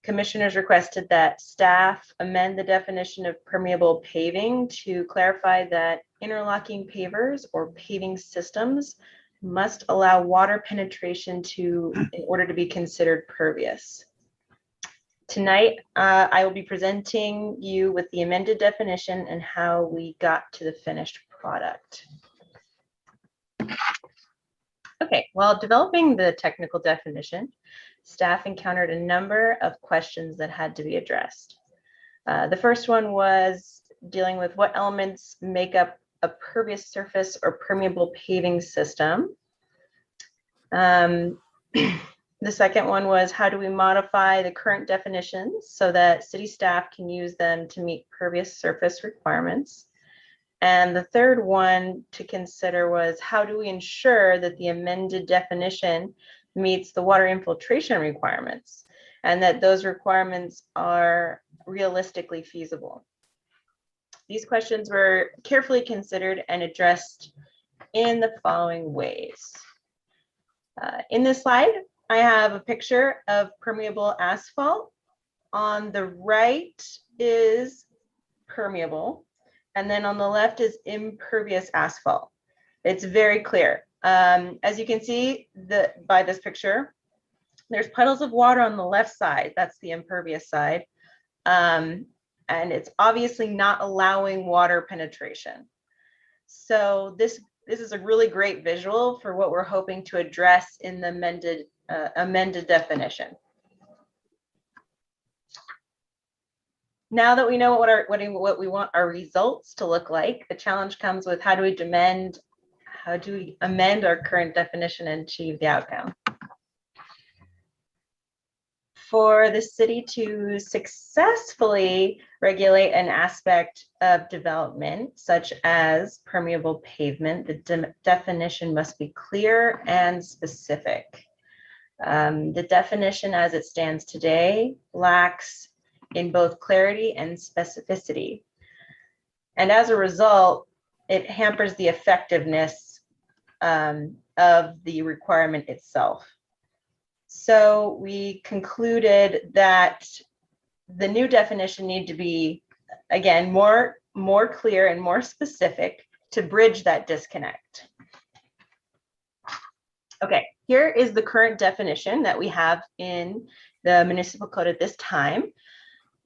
Commissioners requested that staff amend the definition of permeable paving to clarify that interlocking pavers or paving systems must allow water penetration in order to be considered pervious. Tonight, I will be presenting you with the amended definition and how we got to the finished product. Okay, while developing the technical definition, staff encountered a number of questions that had to be addressed. The first one was dealing with what elements make up a pervious surface or permeable paving system. The second one was how do we modify the current definitions so that city staff can use them to meet pervious surface requirements. And the third one to consider was how do we ensure that the amended definition meets the water infiltration requirements and that those requirements are realistically feasible. These questions were carefully considered and addressed in the following ways. In this slide, I have a picture of permeable asphalt. On the right is permeable, and then on the left is impervious asphalt. It's very clear. As you can see by this picture, there's puddles of water on the left side. That's the impervious side. And it's obviously not allowing water penetration. So this is a really great visual for what we're hoping to address in the amended definition. Now that we know what we want our results to look like, the challenge comes with how do we amend our current definition and achieve the outcome? For the city to successfully regulate an aspect of development, such as permeable pavement, the definition must be clear and specific. The definition as it stands today lacks in both clarity and specificity. And as a result, it hampers the effectiveness of the requirement itself. So we concluded that the new definition needed to be, again, more clear and more specific to bridge that disconnect. Okay, here is the current definition that we have in the municipal code at this time.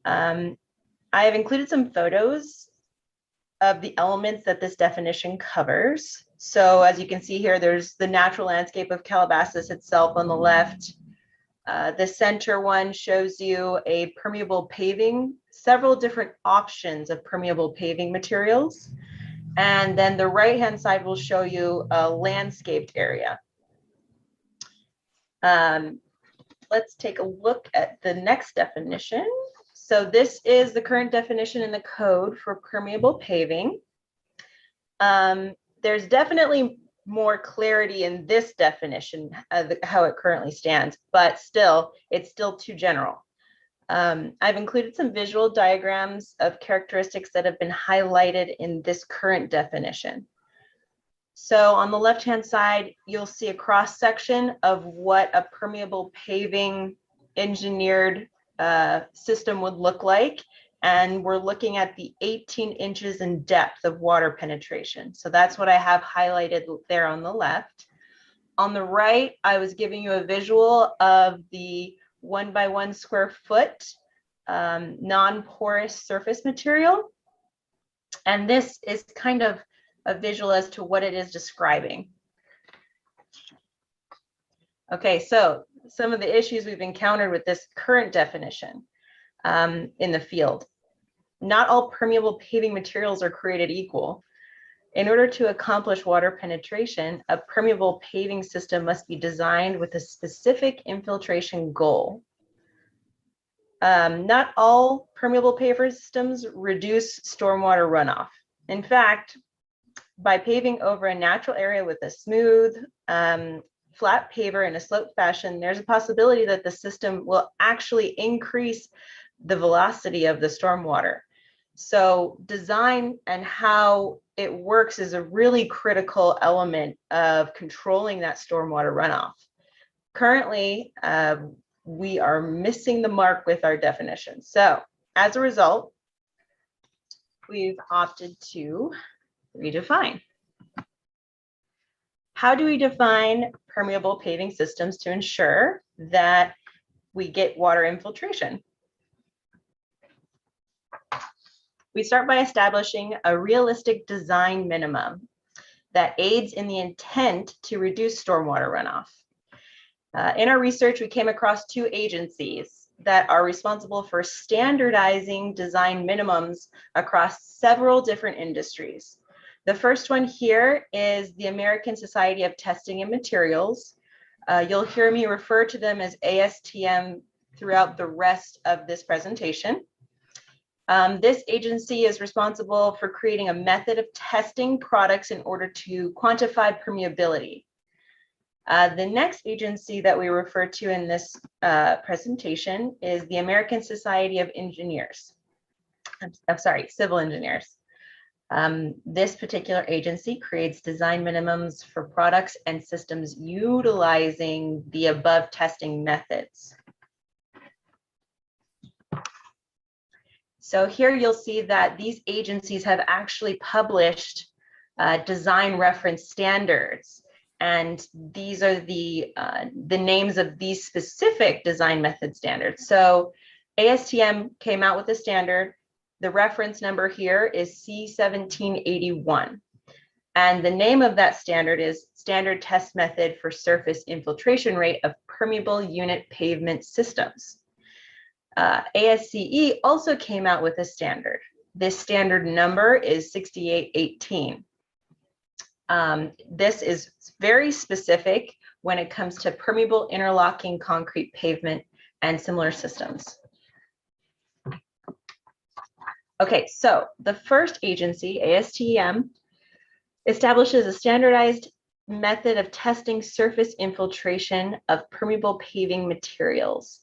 I have included some photos of the elements that this definition covers. So as you can see here, there's the natural landscape of Calabasas itself on the left. The center one shows you a permeable paving, several different options of permeable paving materials. And then the right-hand side will show you a landscaped area. Let's take a look at the next definition. So this is the current definition in the code for permeable paving. There's definitely more clarity in this definition, how it currently stands, but still, it's still too general. I've included some visual diagrams of characteristics that have been highlighted in this current definition. So on the left-hand side, you'll see a cross-section of what a permeable paving engineered system would look like. And we're looking at the 18 inches in depth of water penetration. So that's what I have highlighted there on the left. On the right, I was giving you a visual of the 1 by 1 square foot non-porous surface material. And this is kind of a visual as to what it is describing. Okay, so some of the issues we've encountered with this current definition in the field. Not all permeable paving materials are created equal. In order to accomplish water penetration, a permeable paving system must be designed with a specific infiltration goal. Not all permeable paver systems reduce stormwater runoff. In fact, by paving over a natural area with a smooth, flat paver in a sloped fashion, there's a possibility that the system will actually increase the velocity of the stormwater. So design and how it works is a really critical element of controlling that stormwater runoff. Currently, we are missing the mark with our definition. So as a result, we've opted to redefine. How do we define permeable paving systems to ensure that we get water infiltration? We start by establishing a realistic design minimum that aids in the intent to reduce stormwater runoff. In our research, we came across 2 agencies that are responsible for standardizing design minimums across several different industries. The first one here is the American Society of Testing and Materials. You'll hear me refer to them as ASTM throughout the rest of this presentation. This agency is responsible for creating a method of testing products in order to quantify permeability. The next agency that we refer to in this presentation is the American Society of Engineers. I'm sorry, Civil Engineers. This particular agency creates design minimums for products and systems utilizing the above testing methods. So here you'll see that these agencies have actually published design reference standards. And these are the names of these specific design method standards. So ASTM came out with a standard. The reference number here is C1781. And the name of that standard is Standard Test Method for Surface Infiltration Rate of Permeable Unit Pavement Systems. ASCE also came out with a standard. This standard number is 6818. This is very specific when it comes to permeable interlocking concrete pavement and similar systems. Okay, so the first agency, ASTM, establishes a standardized method of testing surface infiltration of permeable paving materials.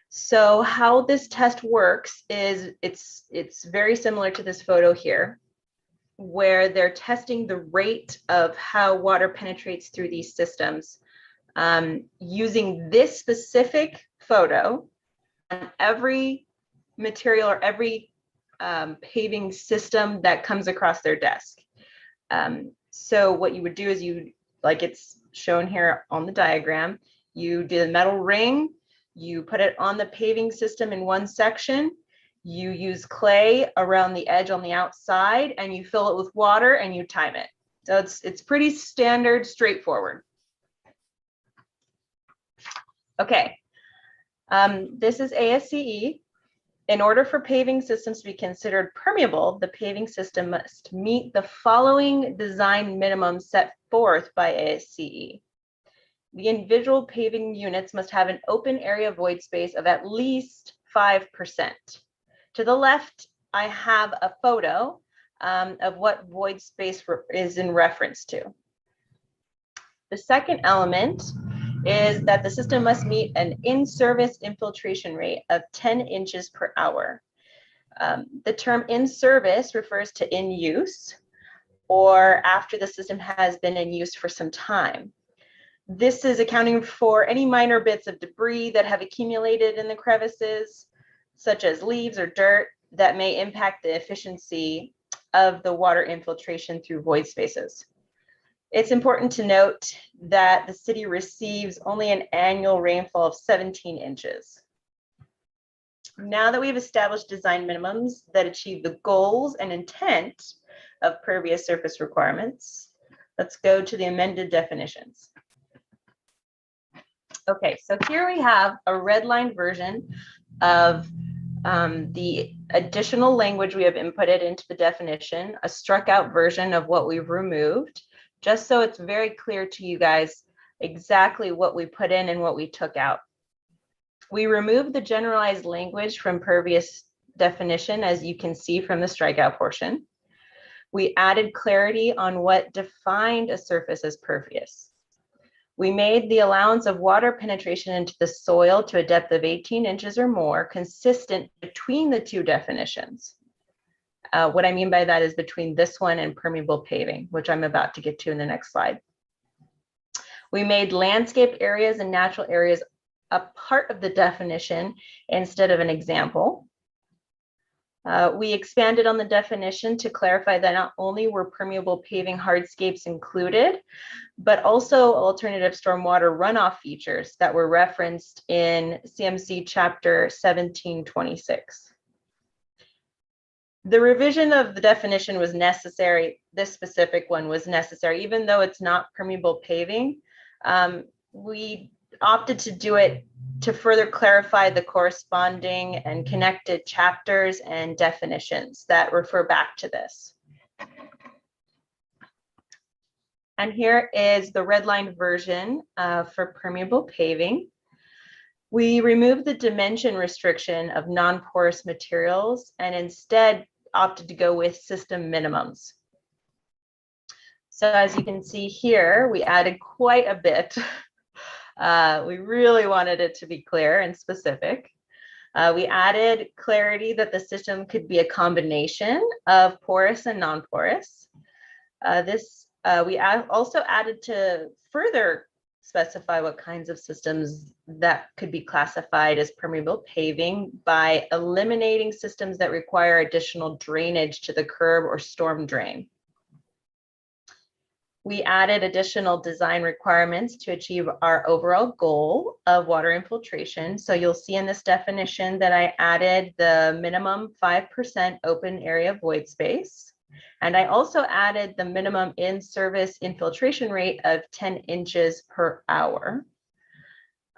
So how this test works is it's very similar to this photo here, where they're testing the rate of how water penetrates through these systems using this specific photo on every material or every paving system that comes across their desk. So what you would do is you, like it's shown here on the diagram, you do the metal ring, you put it on the paving system in one section, you use clay around the edge on the outside, and you fill it with water and you time it. So it's pretty standard, straightforward. Okay, this is ASCE. In order for paving systems to be considered permeable, the paving system must meet the following design minimums set forth by ASCE. the individual paving units must have an open area void space of at least 5%. To the left, I have a photo of what void space is in reference to. The second element is that the system must meet an in-service infiltration rate of 10 inches per hour. The term in-service refers to in use or after the system has been in use for some time. This is accounting for any minor bits of debris that have accumulated in the crevices, such as leaves or dirt, that may impact the efficiency of the water infiltration through void spaces. It's important to note that the city receives only an annual rainfall of 17 inches. Now that we've established design minimums that achieve the goals and intent of pervious surface requirements, let's go to the amended definitions. Okay, so here we have a redlined version of the additional language we have inputted into the definition, a struck out version of what we've removed, just so it's very clear to you guys exactly what we put in and what we took out. We removed the generalized language from pervious definition, as you can see from the strikeout portion. We added clarity on what defined a surface as pervious. We made the allowance of water penetration into the soil to a depth of 18 inches or more consistent between the two definitions. What I mean by that is between this one and permeable paving, which I'm about to get to in the next slide. We made landscape areas and natural areas a part of the definition instead of an example. We expanded on the definition to clarify that not only were permeable paving hardscapes included, but also alternative stormwater runoff features that were referenced in CMC Chapter 1726. The revision of the definition was necessary. This specific one was necessary, even though it's not permeable paving. We opted to do it to further clarify the corresponding and connected chapters and definitions that refer back to this. And here is the redlined version for permeable paving. We removed the dimension restriction of non-porous materials and instead opted to go with system minimums. So as you can see here, we added quite a bit. We really wanted it to be clear and specific. We added clarity that the system could be a combination of porous and non-porous. We also added to further specify what kinds of systems that could be classified as permeable paving by eliminating systems that require additional drainage to the curb or storm drain. We added additional design requirements to achieve our overall goal of water infiltration. So you'll see in this definition that I added the minimum 5% open area void space. And I also added the minimum in-service infiltration rate of 10 inches per hour.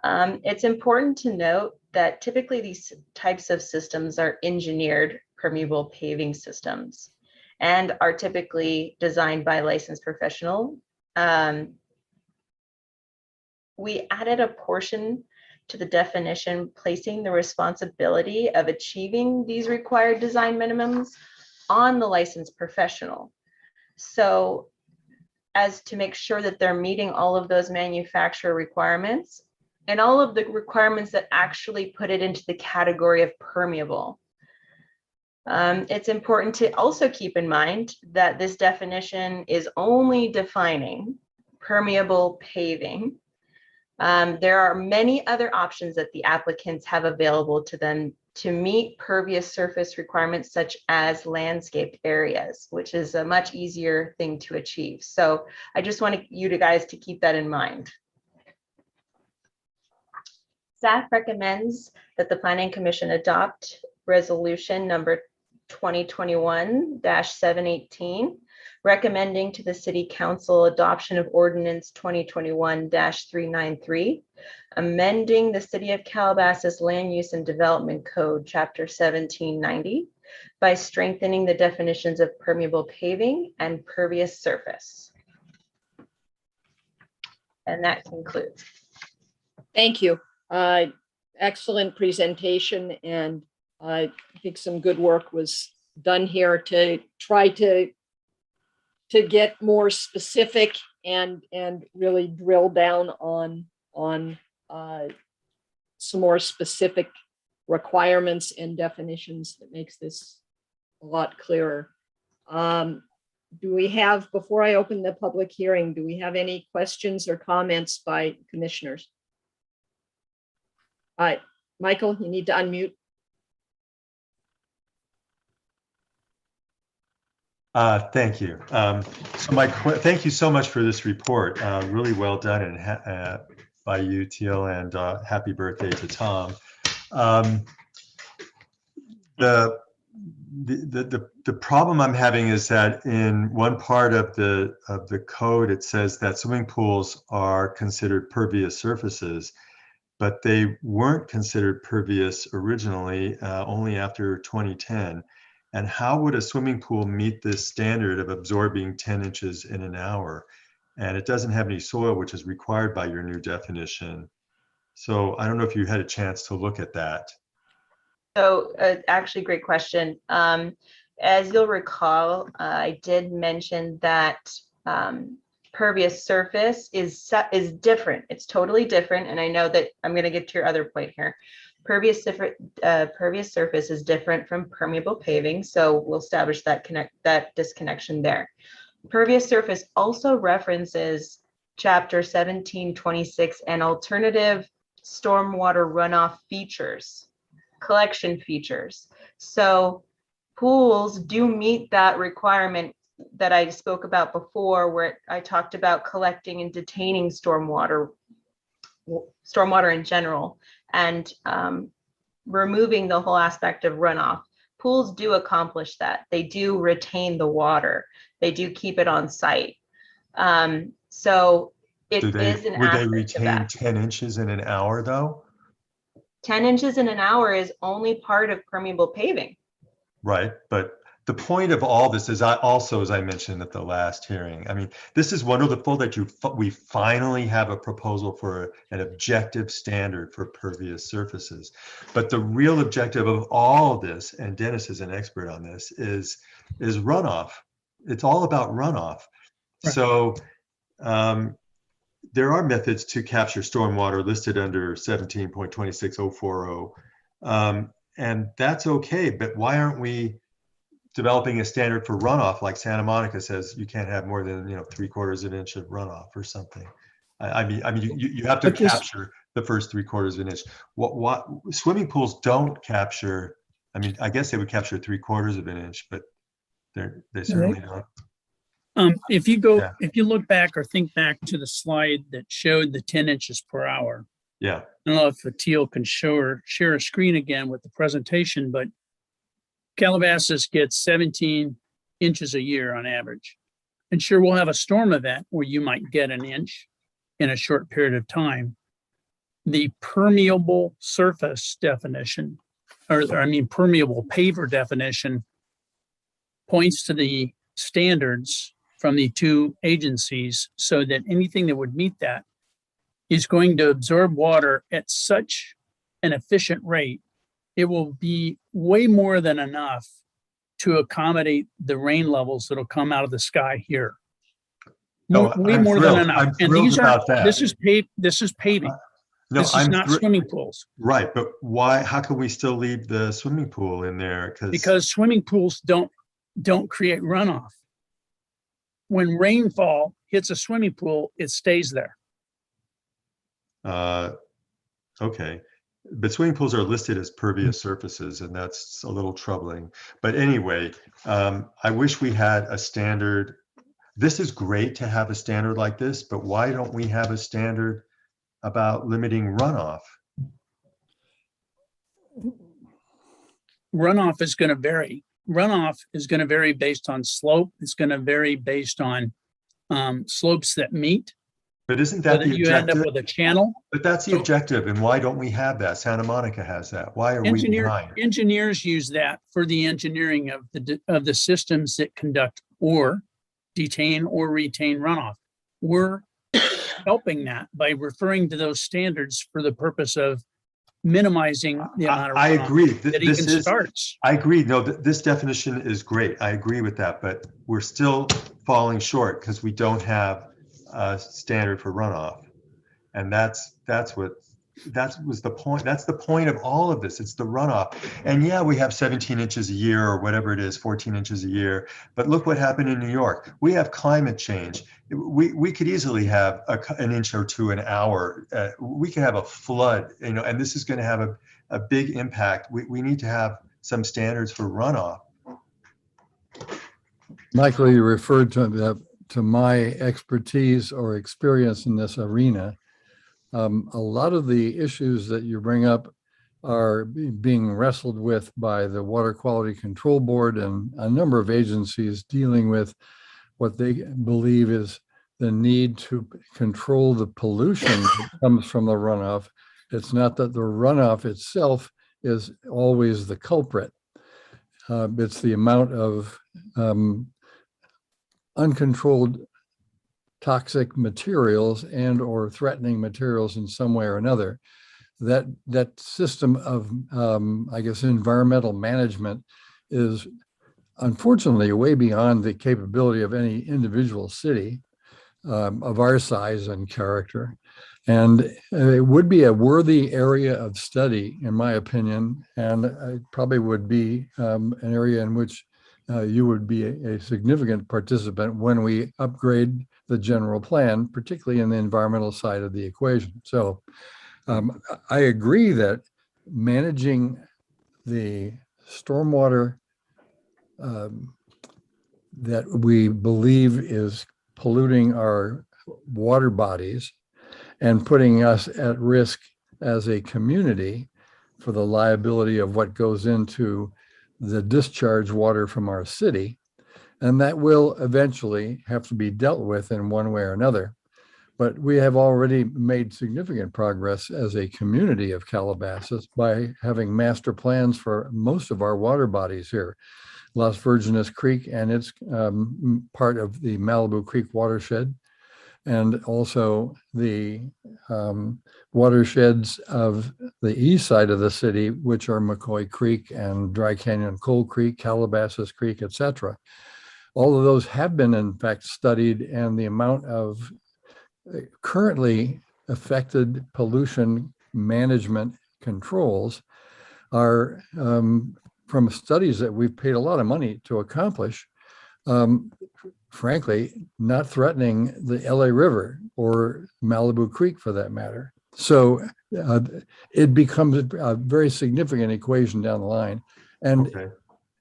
It's important to note that typically these types of systems are engineered permeable paving systems and are typically designed by a licensed professional. We added a portion to the definition, placing the responsibility of achieving these required design minimums on the licensed professional. So as to make sure that they're meeting all of those manufacturer requirements and all of the requirements that actually put it into the category of permeable. It's important to also keep in mind that this definition is only defining permeable paving. There are many other options that the applicants have available to them to meet pervious surface requirements, such as landscaped areas, which is a much easier thing to achieve. So I just want you guys to keep that in mind. Staff recommends that the Planning Commission adopt resolution number 2021-718, recommending to the City Council adoption of ordinance 2021-393, amending the City of Calabasas Land Use and Development Code Chapter 1790 by strengthening the definitions of permeable paving and pervious surface. And that concludes. Thank you. Excellent presentation, and I think some good work was done here to try to get more specific and really drill down on some more specific requirements and definitions that makes this a lot clearer. Do we have, before I open the public hearing, do we have any questions or comments by commissioners? All right, Michael, you need to unmute. Thank you. Thank you so much for this report. Really well done and by you, Teal, and happy birthday to Tom. The problem I'm having is that in one part of the code, it says that swimming pools are considered pervious surfaces, but they weren't considered pervious originally, only after 2010. And how would a swimming pool meet this standard of absorbing 10 inches in an hour? And it doesn't have any soil, which is required by your new definition. So I don't know if you had a chance to look at that. So actually, great question. As you'll recall, I did mention that pervious surface is different. It's totally different. And I know that I'm going to get to your other point here. Pervious surface is different from permeable paving. So we'll establish that disconnection there. Pervious surface also references Chapter 1726 and alternative stormwater runoff features, collection features. So pools do meet that requirement that I spoke about before, where I talked about collecting and detaining stormwater in general, and removing the whole aspect of runoff. Pools do accomplish that. They do retain the water. They do keep it on site. So it is an would they aspect retain of that. 10 inches in an hour though? 10 inches in an hour is only part of permeable paving. Right, but the point of all this is, as I mentioned at the last hearing, I mean, this is wonderful that we finally have a proposal for an objective standard for pervious surfaces. But the real objective of all of this, and Dennis is an expert on this, is runoff. It's all about runoff. Right. So there are methods to capture stormwater listed under 17.26040. And that's okay, but why aren't we developing a standard for runoff like Santa Monica says you can't have more than 3/4 of an inch of runoff or something? I mean you have to capture the first 3/4 of an inch. What swimming pools don't capture? I mean, I guess they would capture 3/4 of an inch, but they certainly don't. If you look back or think back to the slide that showed the 10 inches per hour. Yeah. I don't know if Teal can share a screen again with the presentation, but Calabasas gets 17 inches a year on average. And sure, we'll have a storm event where you might get an inch in a short period of time. The permeable surface definition, permeable paver definition, points to the standards from the two agencies so that anything that would meet that is going to absorb water at such an efficient rate, it will be way more than enough to accommodate the rain levels that'll come out of the sky here. Way more than enough. And these are this is paving. No, this is not swimming pools. Right, but why? How can we still leave the swimming pool in there? Because swimming pools don't create runoff. When rainfall hits a swimming pool, it stays there. Okay, but swimming pools are listed as pervious surfaces, and that's a little troubling. But anyway, I wish we had a standard. This is great to have a standard like this, but why don't we have a standard about limiting runoff? Runoff is going to vary. Runoff is going to vary based on slope. It's going to vary based on slopes that meet. But isn't that the objective? You end up with a channel. But that's the objective, and why don't we have that? Santa Monica has that. Why are we behind? Engineers use that for the engineering of the systems that conduct or detain or retain runoff. We're helping that by referring to those standards for the purpose of minimizing the amount of I runoff agree. that This even is, starts. I agree. No, this definition is great. I agree with that, but we're still falling short because we don't have a standard for runoff. And that was the point. That's the point of all of this. It's the runoff. And yeah, we have 17 inches a year or whatever it is, 14 inches a year. But look what happened in New York. We have climate change. We could easily have an inch or two an hour. We could have a flood, and this is going to have a big impact. We need to have some standards for runoff. Michael, you referred to my expertise or experience in this arena. A lot of the issues that you bring up are being wrestled with by the Water Quality Control Board and a number of agencies dealing with what they believe is the need to control the pollution that comes from the runoff. It's not that the runoff itself is always the culprit. It's the amount of uncontrolled toxic materials and or threatening materials in some way or another. That system of, I guess, environmental management is unfortunately way beyond the capability of any individual city of our size and character. And it would be a worthy area of study, in my opinion, and it probably would be an area in which you would be a significant participant when we upgrade the general plan, particularly in the environmental side of the equation. So I agree that managing the stormwater that we believe is polluting our water bodies and putting us at risk as a community for the liability of what goes into the discharge water from our city. And that will eventually have to be dealt with in one way or another. But we have already made significant progress as a community of Calabasas by having master plans for most of our water bodies here. Las Virgenes Creek and its part of the Malibu Creek watershed, and also the watersheds of the east side of the city, which are McCoy Creek and Dry Canyon Cold Creek, Calabasas Creek, etc. All of those have been, in fact, studied, and the amount of currently affected pollution management controls are, from studies that we've paid a lot of money to accomplish, frankly, not threatening the LA River or Malibu Creek for that matter. So it becomes a very significant equation down the line, and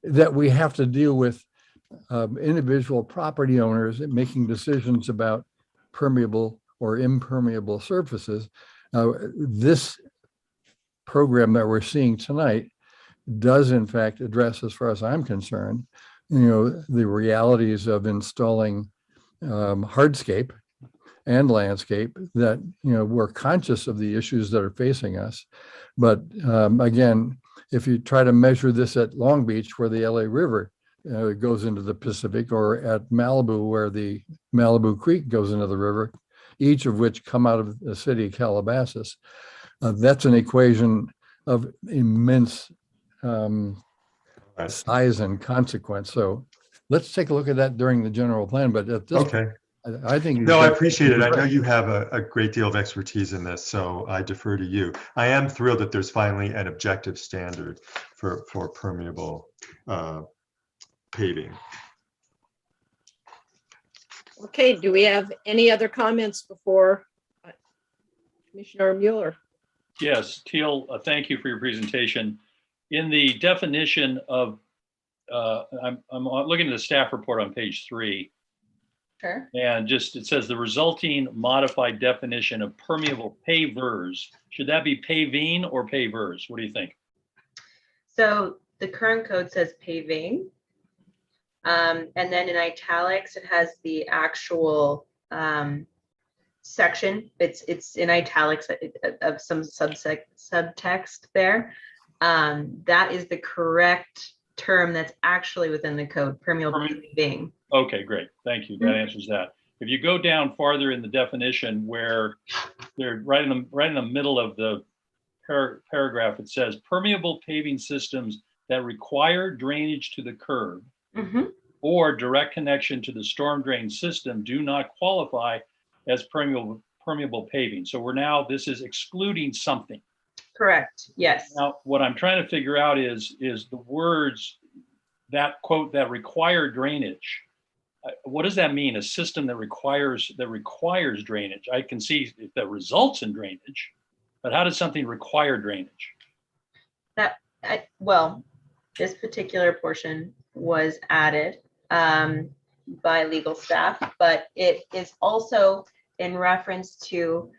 that we have to deal with individual property owners making decisions about permeable or impermeable surfaces. This program that we're seeing tonight does in fact address, as far as I'm concerned, the realities of installing hardscape and landscape, that we're conscious of the issues that are facing us. But again, if you try to measure this at Long Beach, where the LA River goes into the Pacific, or at Malibu, where the Malibu Creek goes into the river, each of which come out of the city of Calabasas, that's an equation of immense size and consequence. So let's take a look at that during the general plan. But at this point, I think. No, I appreciate it. I know you have a great deal of expertise in this, so I defer to you. I am thrilled that there's finally an objective standard for permeable paving. Okay, do we have any other comments before Commissioner Mueller? Yes, Teal, thank you for your presentation. In the definition of, I'm looking at the staff report on page 3. Sure. And just, it says the resulting modified definition of permeable pavers. Should that be paving or pavers? What do you think? So the current code says paving. And then in italics, it has the actual section. It's in italics of some subtext there. That is the correct term that's actually within the code, permeable paving. Okay, great. Thank you. That answers that. if you go down farther in the definition where they're right in the middle of the paragraph, it says permeable paving systems that require drainage to the curb or direct connection to the storm drain system do not qualify as permeable paving. So this is excluding something. Correct. Yes. Now, what I'm trying to figure out is the words that quote that require drainage. What does that mean? A system that requires drainage. I can see if that results in drainage, but how does something require drainage? Well, this particular portion was added by legal staff, but it is also in reference to,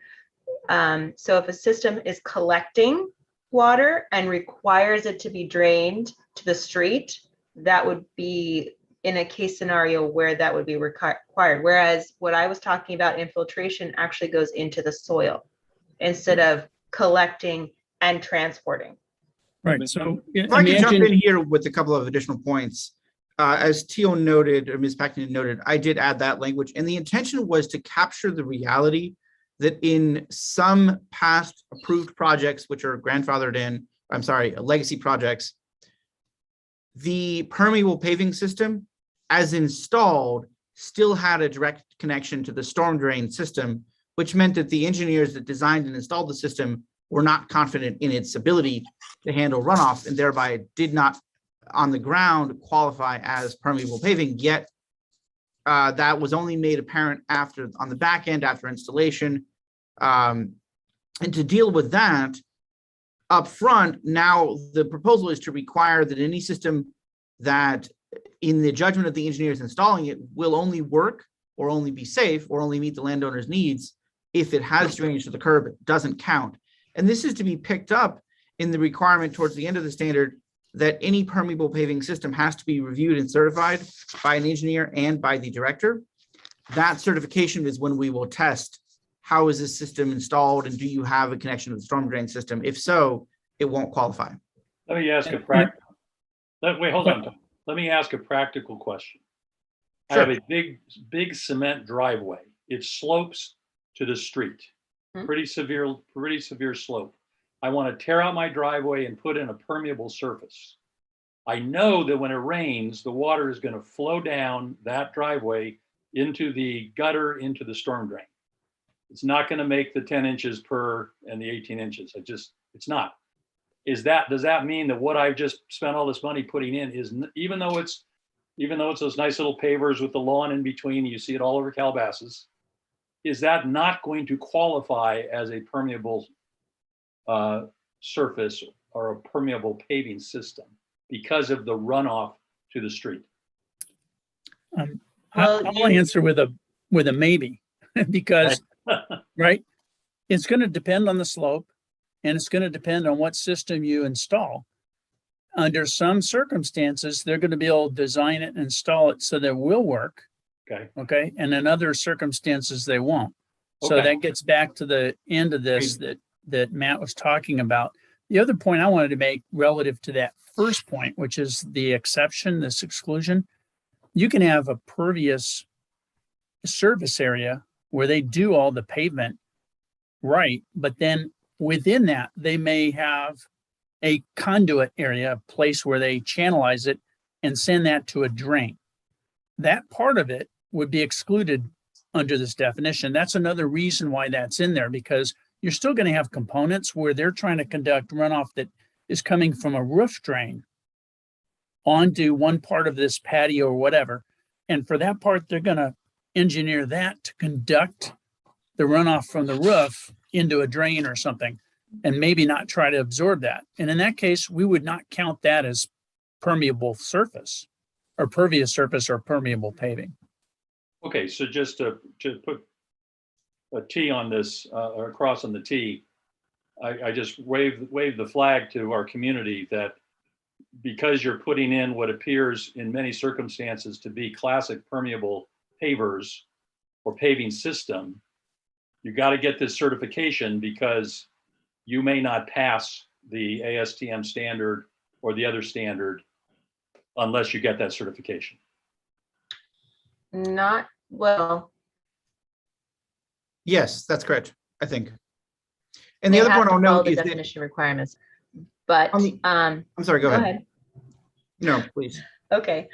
so if a system is collecting water and requires it to be drained to the street, that would be in a case scenario where that would be required. Whereas what I was talking about, infiltration, actually goes into the soil instead of collecting and transporting. Right. So If I can jump in here with a couple of additional points. As Teal noted, or Ms. Packington noted, I did add that language, and the intention was to capture the reality that in some past approved projects, which are grandfathered in, legacy projects, the permeable paving system, as installed, still had a direct connection to the storm drain system, which meant that the engineers that designed and installed the system were not confident in its ability to handle runoff, and thereby did not on the ground qualify as permeable paving. Yet that was only made apparent on the back end after installation. And to deal with that up front, now the proposal is to require that any system that in the judgment of the engineers installing it will only work or only be safe or only meet the landowner's needs if it has drainage to the curb, it doesn't count. And this is to be picked up in the requirement towards the end of the standard that any permeable paving system has to be reviewed and certified by an engineer and by the director. That certification is when we will test how is this system installed and do you have a connection to the storm drain system? If so, it won't qualify. Let me ask a practical. Wait, hold on. Let me ask a practical question. Sure. I have a big cement driveway. It slopes to the street. Pretty severe slope. I want to tear out my driveway and put in a permeable surface. I know that when it rains, the water is going to flow down that driveway into the gutter, into the storm drain. It's not going to make the 10 inches per and the 18 inches. It's not. Does that mean that what I've just spent all this money putting in is, even though it's those nice little pavers with the lawn in between, you see it all over Calabasas, is that not going to qualify as a permeable surface or a permeable paving system because of the runoff to the street? I'll answer with a maybe, because right, it's going to depend on the slope, and it's going to depend on what system you install. Under some circumstances, they're going to be able to design it and install it so that it will work. Okay. And in other circumstances, they won't. So that gets back to the end of this that Matt was talking about. The other point I wanted to make relative to that first point, which is the exception, this exclusion, you can have a pervious surface area where they do all the pavement right, but then within that, they may have a conduit area, a place where they channelize it and send that to a drain. That part of it would be excluded under this definition. That's another reason why that's in there, because you're still going to have components where they're trying to conduct runoff that is coming from a roof drain onto one part of this patio or whatever. And for that part, they're going to engineer that to conduct the runoff from the roof into a drain or something, and maybe not try to absorb that. And in that case, we would not count that as permeable surface or pervious surface or permeable paving. Okay, so just to put a T on this, or a cross on the T, I just wave the flag to our community that because you're putting in what appears in many circumstances to be classic permeable pavers or paving system, you got to get this certification, because you may not pass the ASTM standard or the other standard unless you get that certification. Not, well, Yes, that's correct, I think. And They the other have point to I'll follow note the is that, definition requirements. But, On the- I'm sorry, go ahead. No, please. Okay.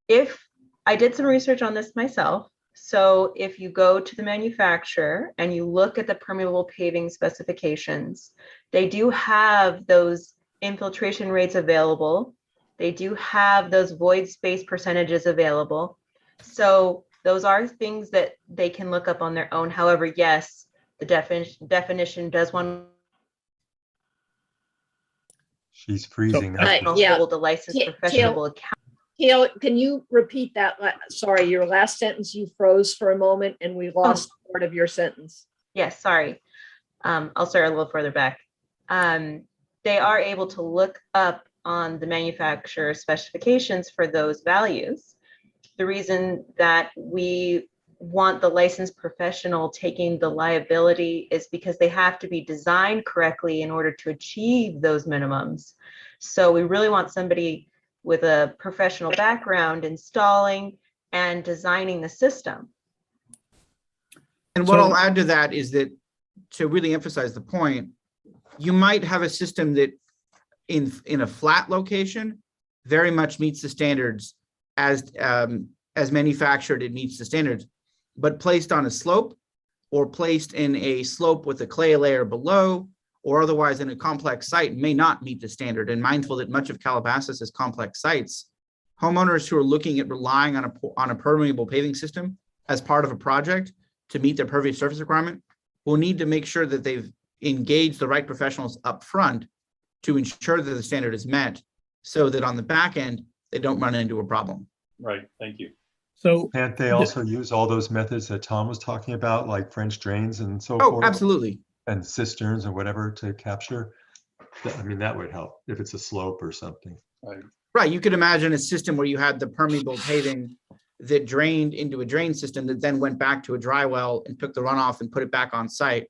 If I did some research on this myself, so if you go to the manufacturer and you look at the permeable paving specifications, they do have those infiltration rates available. They do have those void space percentages available. So those are things that they can look up on their own. However, yes, the definition does want She's freezing. Right, up. yeah. hold a licensed Teal- professional account. Teal, can you repeat that? Sorry, your last sentence, you froze for a moment and we lost part of your sentence. Yes, sorry. I'll start a little further back. They are able to look up on the manufacturer specifications for those values. The reason that we want the licensed professional taking the liability is because they have to be designed correctly in order to achieve those minimums. So we really want somebody with a professional background installing and designing the system. And what So- I'll add to that is that, to really emphasize the point, you might have a system that in a flat location very much meets the standards as manufactured, it meets the standards, but placed on a slope or placed in a slope with a clay layer below or otherwise in a complex site may not meet the standard. And mindful that much of Calabasas is complex sites, homeowners who are looking at relying on a permeable paving system as part of a project to meet their pervious surface requirement will need to make sure that they've engaged the right professionals up front to ensure that the standard is met so that on the back end, they don't run into a problem. Right, thank you. So Can't they also use all those methods that Tom was talking about, like French drains and so Oh, forth? absolutely. And cisterns or whatever to capture? I mean, that would help if it's a slope or something. Right, you could imagine a system where you had the permeable paving that drained into a drain system that then went back to a dry well and took the runoff and put it back on site,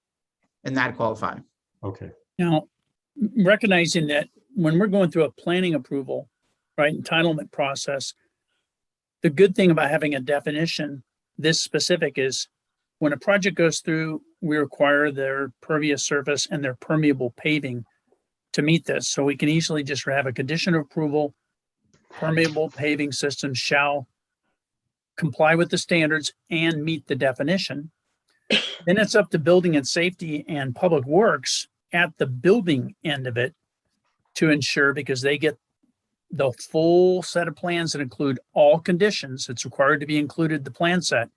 and that qualified. Okay. now, recognizing that when we're going through a planning approval, right, entitlement process, the good thing about having a definition this specific is when a project goes through, we require their pervious surface and their permeable paving to meet this. So we can easily just have a condition of approval, permeable paving system shall comply with the standards and meet the definition. Then it's up to building and safety and public works at the building end of it to ensure, because they get the full set of plans that include all conditions. It's required to be included, the plan set.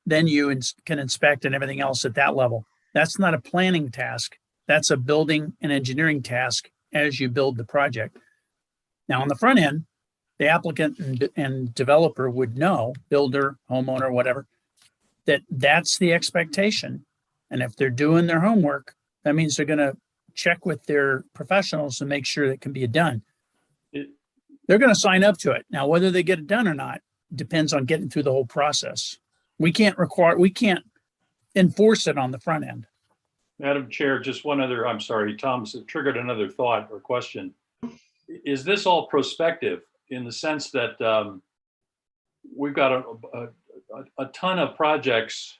Then you can inspect and everything else at that level. That's not a planning task. That's a building and engineering task as you build the project. Now on the front end, the applicant and developer would know, builder, homeowner, whatever, that that's the expectation. And if they're doing their homework, that means they're going to check with their professionals to make sure that can be done. They're going to sign up to it. Now, whether they get it done or not depends on getting through the whole process. We can't enforce it on the front end. Madam Chair, just one other, I'm sorry, Tom's triggered another thought or question. Is this all prospective in the sense that we've got a ton of projects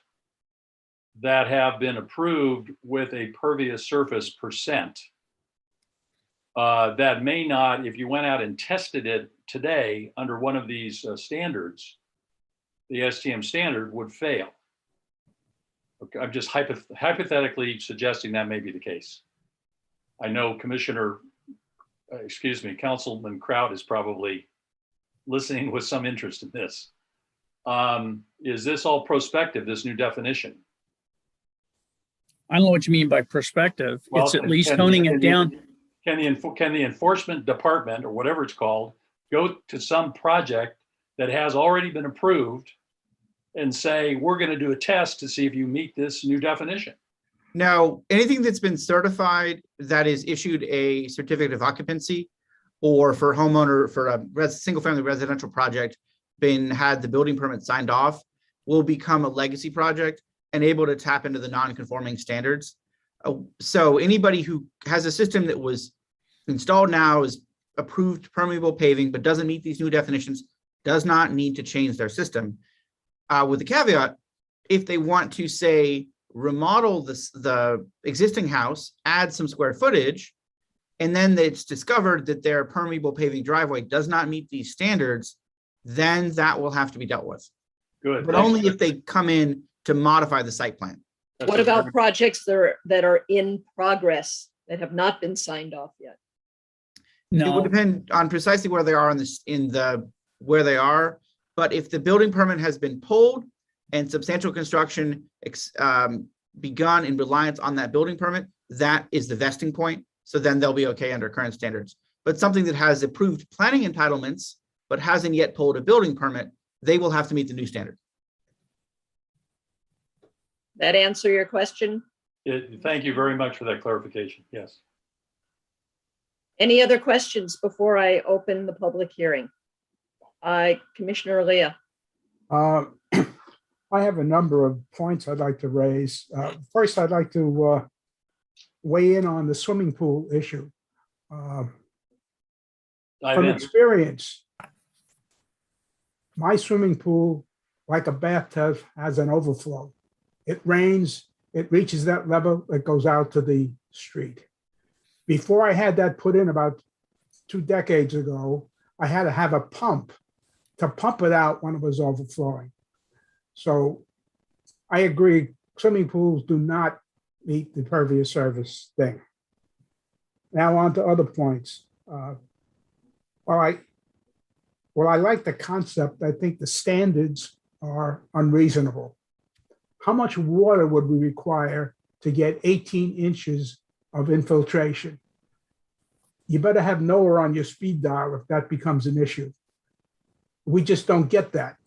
that have been approved with a pervious surface percent that may not, if you went out and tested it today under one of these standards, the STM standard would fail. Okay, I'm just hypothetically suggesting that may be the case. I know Councilman Kraut is probably listening with some interest in this. Is this all prospective, this new definition? I don't know what you mean by perspective. Well, it's at least toning it down. Can the enforcement department or whatever it's called go to some project that has already been approved and say, we're going to do a test to see if you meet this new definition? Now, anything that's been certified that is issued a certificate of occupancy, or for homeowner for a single family residential project had the building permit signed off, will become a legacy project and able to tap into the non-conforming standards. So anybody who has a system that was installed now, is approved permeable paving, but doesn't meet these new definitions, does not need to change their system. With the caveat if they want to say remodel the existing house, add some square footage, and then it's discovered that their permeable paving driveway does not meet these standards, then that will have to be dealt with. Good. But only if they come in to modify the site plan. That's What a about very- projects that are in progress that have not been signed off yet? It would No, depend on precisely where they are where they are. But if the building permit has been pulled and substantial construction begun in reliance on that building permit, that is the vesting point. So then they'll be okay under current standards. But something that has approved planning entitlements, but hasn't yet pulled a building permit, they will have to meet the new standard. That answer your question? Thank you very much for that clarification. Yes. Any other questions before I open the public hearing? Commissioner Leah. I have a number of points I'd like to raise. First, I'd like to weigh in on the swimming pool issue. Dive From in. experience, my swimming pool, like a bathtub, has an overflow. It rains, it reaches that level, it goes out to the street. Before I had that put in about 2 decades ago, I had to have a pump to pump it out when it was overflowing. So I agree, swimming pools do not meet the pervious service thing. Now on to other points. While I like the concept, I think the standards are unreasonable. How much water would we require to get 18 inches of infiltration? You better have NOAA on your speed dial if that becomes an issue. We just don't get that.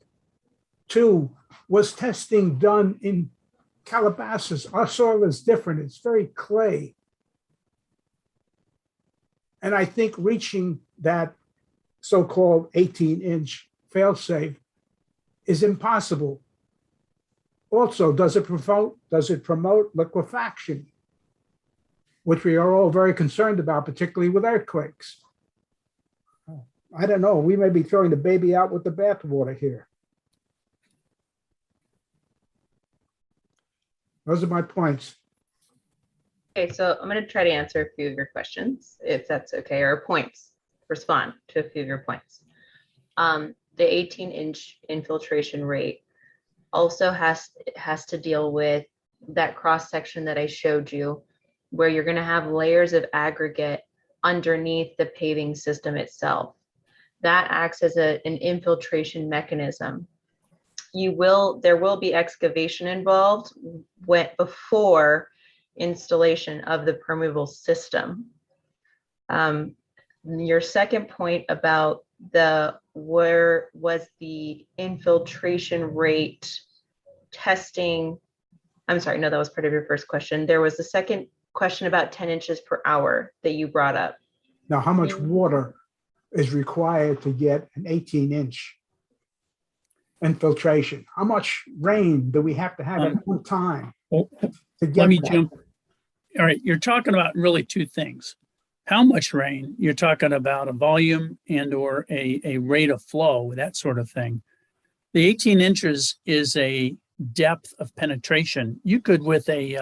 2, was testing done in Calabasas? Our soil is different. It's very clay. And I think reaching that so-called 18-inch fail-safe is impossible. Also, does it promote liquefaction, which we are all very concerned about, particularly with earthquakes? I don't know. We may be throwing the baby out with the bathwater here. Those are my points. Okay, so I'm going to try to answer a few of your questions, if that's okay, or points, respond to a few of your points. The 18-inch infiltration rate also has to deal with that cross section that I showed you, where you're going to have layers of aggregate underneath the paving system itself. That acts as an infiltration mechanism. There will be excavation involved before installation of the permeable system. Your second point about where was the infiltration rate testing? I'm sorry, no, that was part of your first question. There was the second question about 10 inches per hour that you brought up. Now, how much water is required to get an 18-inch infiltration? How much rain do we have to have at one time well, to get let me that? jump. All right, you're talking about really 2 things. How much rain? You're talking about a volume and or a rate of flow, that sort of thing. The 18 inches is a depth of penetration. You could with a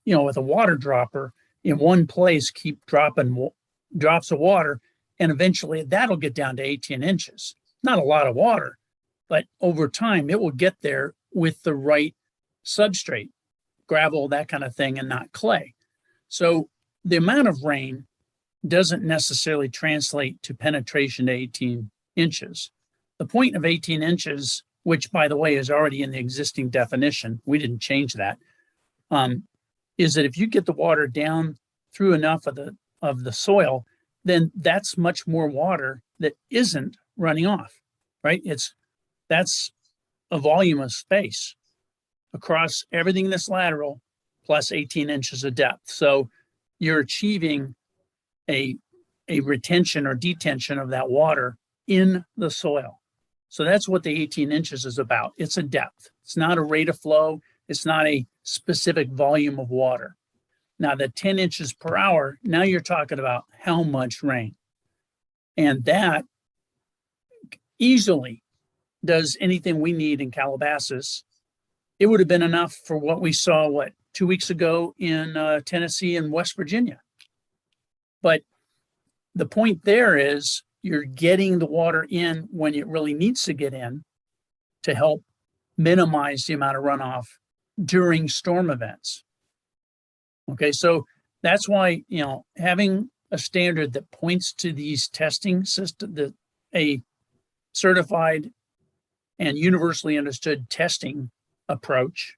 with a water dropper in one place keep dropping drops of water, and eventually that'll get down to 18 inches. Not a lot of water, but over time it will get there with the right substrate, gravel, that kind of thing, and not clay. So the amount of rain doesn't necessarily translate to penetration to 18 inches. The point of 18 inches, which by the way is already in the existing definition, we didn't change that, is that if you get the water down through enough of the soil, then that's much more water that isn't running off, right? That's a volume of space across everything that's lateral plus 18 inches of depth. So you're achieving a retention or detention of that water in the soil. So that's what the 18 inches is about. It's a depth. It's not a rate of flow. It's not a specific volume of water. Now the 10 inches per hour, now you're talking about how much rain. And that easily does anything we need in Calabasas it would have been enough for what we saw, 2 weeks ago in Tennessee and West Virginia. But the point there is you're getting the water in when it really needs to get in to help minimize the amount of runoff during storm events. Okay, so that's why, having a standard that points to these testing system, a certified and universally understood testing approach,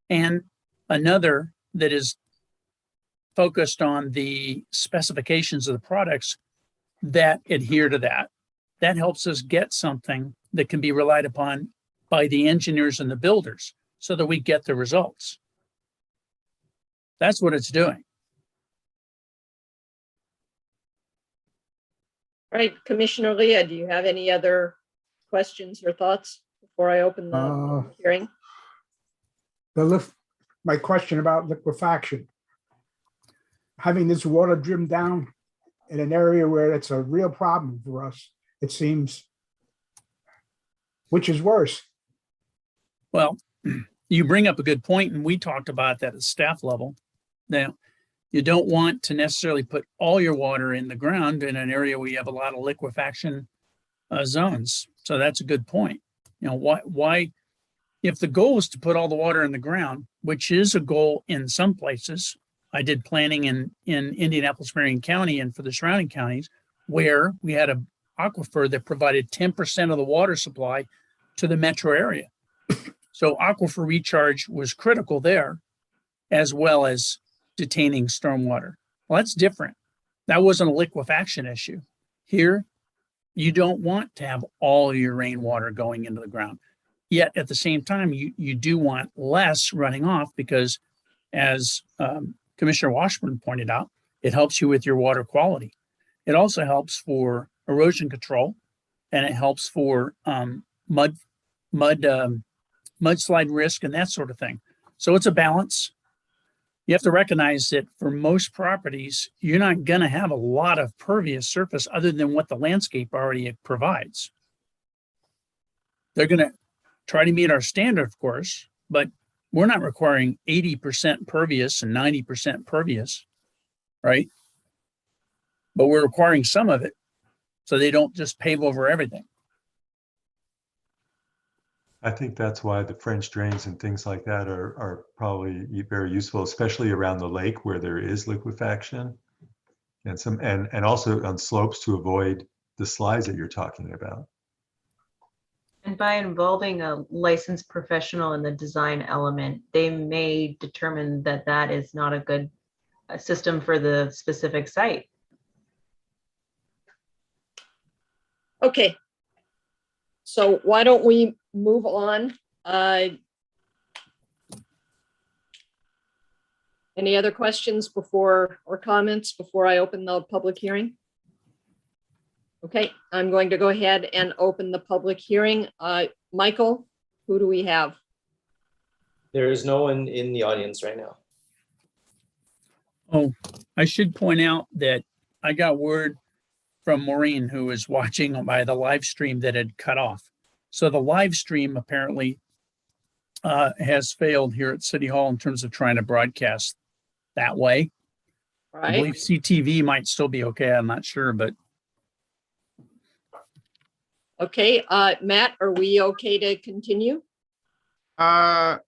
and another that is focused on the specifications of the products that adhere to that. That helps us get something that can be relied upon by the engineers and the builders so that we get the results. That's what it's doing. All right, Commissioner Leah, do you have any other questions or thoughts before I open the hearing? My question about liquefaction. Having this water driven down in an area where it's a real problem for us, it seems, which is worse? Well, you bring up a good point, and we talked about that at staff level. Now, you don't want to necessarily put all your water in the ground in an area where you have a lot of liquefaction zones. So that's a good point. Why, if the goal is to put all the water in the ground, which is a goal in some places. I did planning in Indianapolis, Marion County and for the surrounding counties, where we had an aquifer that provided 10% of the water supply to the metro area. So aquifer recharge was critical there, as well as detaining stormwater. Well, that's different. That wasn't a liquefaction issue. Here, you don't want to have all your rainwater going into the ground. Yet at the same time, you do want less running off because, as Commissioner Washburn pointed out, it helps you with your water quality. It also helps for erosion control, and it helps for mudslide risk and that sort of thing. So it's a balance. You have to recognize that for most properties, you're not going to have a lot of pervious surface other than what the landscape already provides. They're going to try to meet our standard, of course, but we're not requiring 80% pervious and 90% pervious, right? But we're requiring some of it so they don't just pave over everything. I think that's why the French drains and things like that are probably very useful, especially around the lake where there is liquefaction, and also on slopes to avoid the slides that you're talking about. And by involving a licensed professional in the design element, they may determine that that is not a good system for the specific site. Okay. So why don't we move on? Any other questions or comments before I open the public hearing? Okay, I'm going to go ahead and open the public hearing. Michael, who do we have? There is no one in the audience right now. Oh, I should point out that I got word from Maureen, who was watching by the live stream, that had cut off. So the live stream apparently has failed here at City Hall in terms of trying to broadcast that way. Right. I believe CTV might still be okay. I'm not sure, but. Okay, Matt, are we okay to continue? By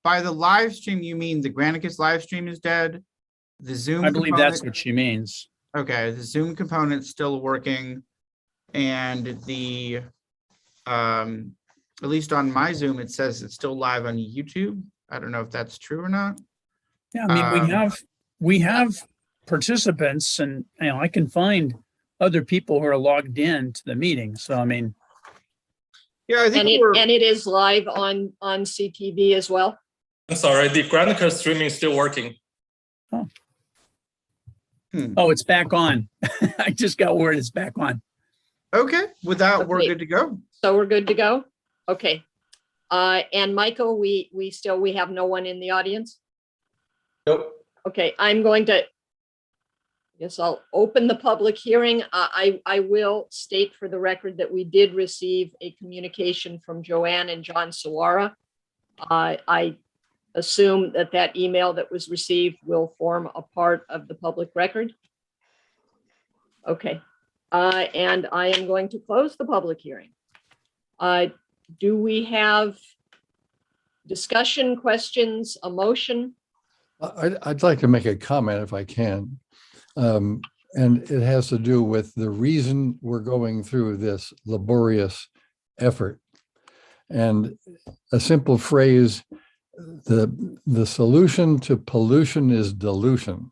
the live stream, you mean the Granicus live stream is dead? The Zoom I believe component- that's what she means. Okay, the Zoom component's still working, and the at least on my Zoom, it says it's still live on YouTube. I don't know if that's true or not. Yeah, I mean, we have participants, and I can find other people who are logged in to the meeting. So I mean, yeah, I think and it is live on CTV as well. I'm sorry, the Granicus streaming is still working. Oh. Oh, it's back on. I just got word it's back on. Okay, with that, we're Okay. good to go. So we're good to go? Okay. And Michael, we have no one in the audience? Nope. Okay, I'm going to, yes, I'll open the public hearing. I will state for the record that we did receive a communication from Joanne and John Sawara I assume that that email that was received will form a part of the public record. Okay, and I am going to close the public hearing. Do we have discussion, questions, a motion? I'd like to make a comment if I can. And it has to do with the reason we're going through this laborious effort. And a simple phrase, the solution to pollution is dilution,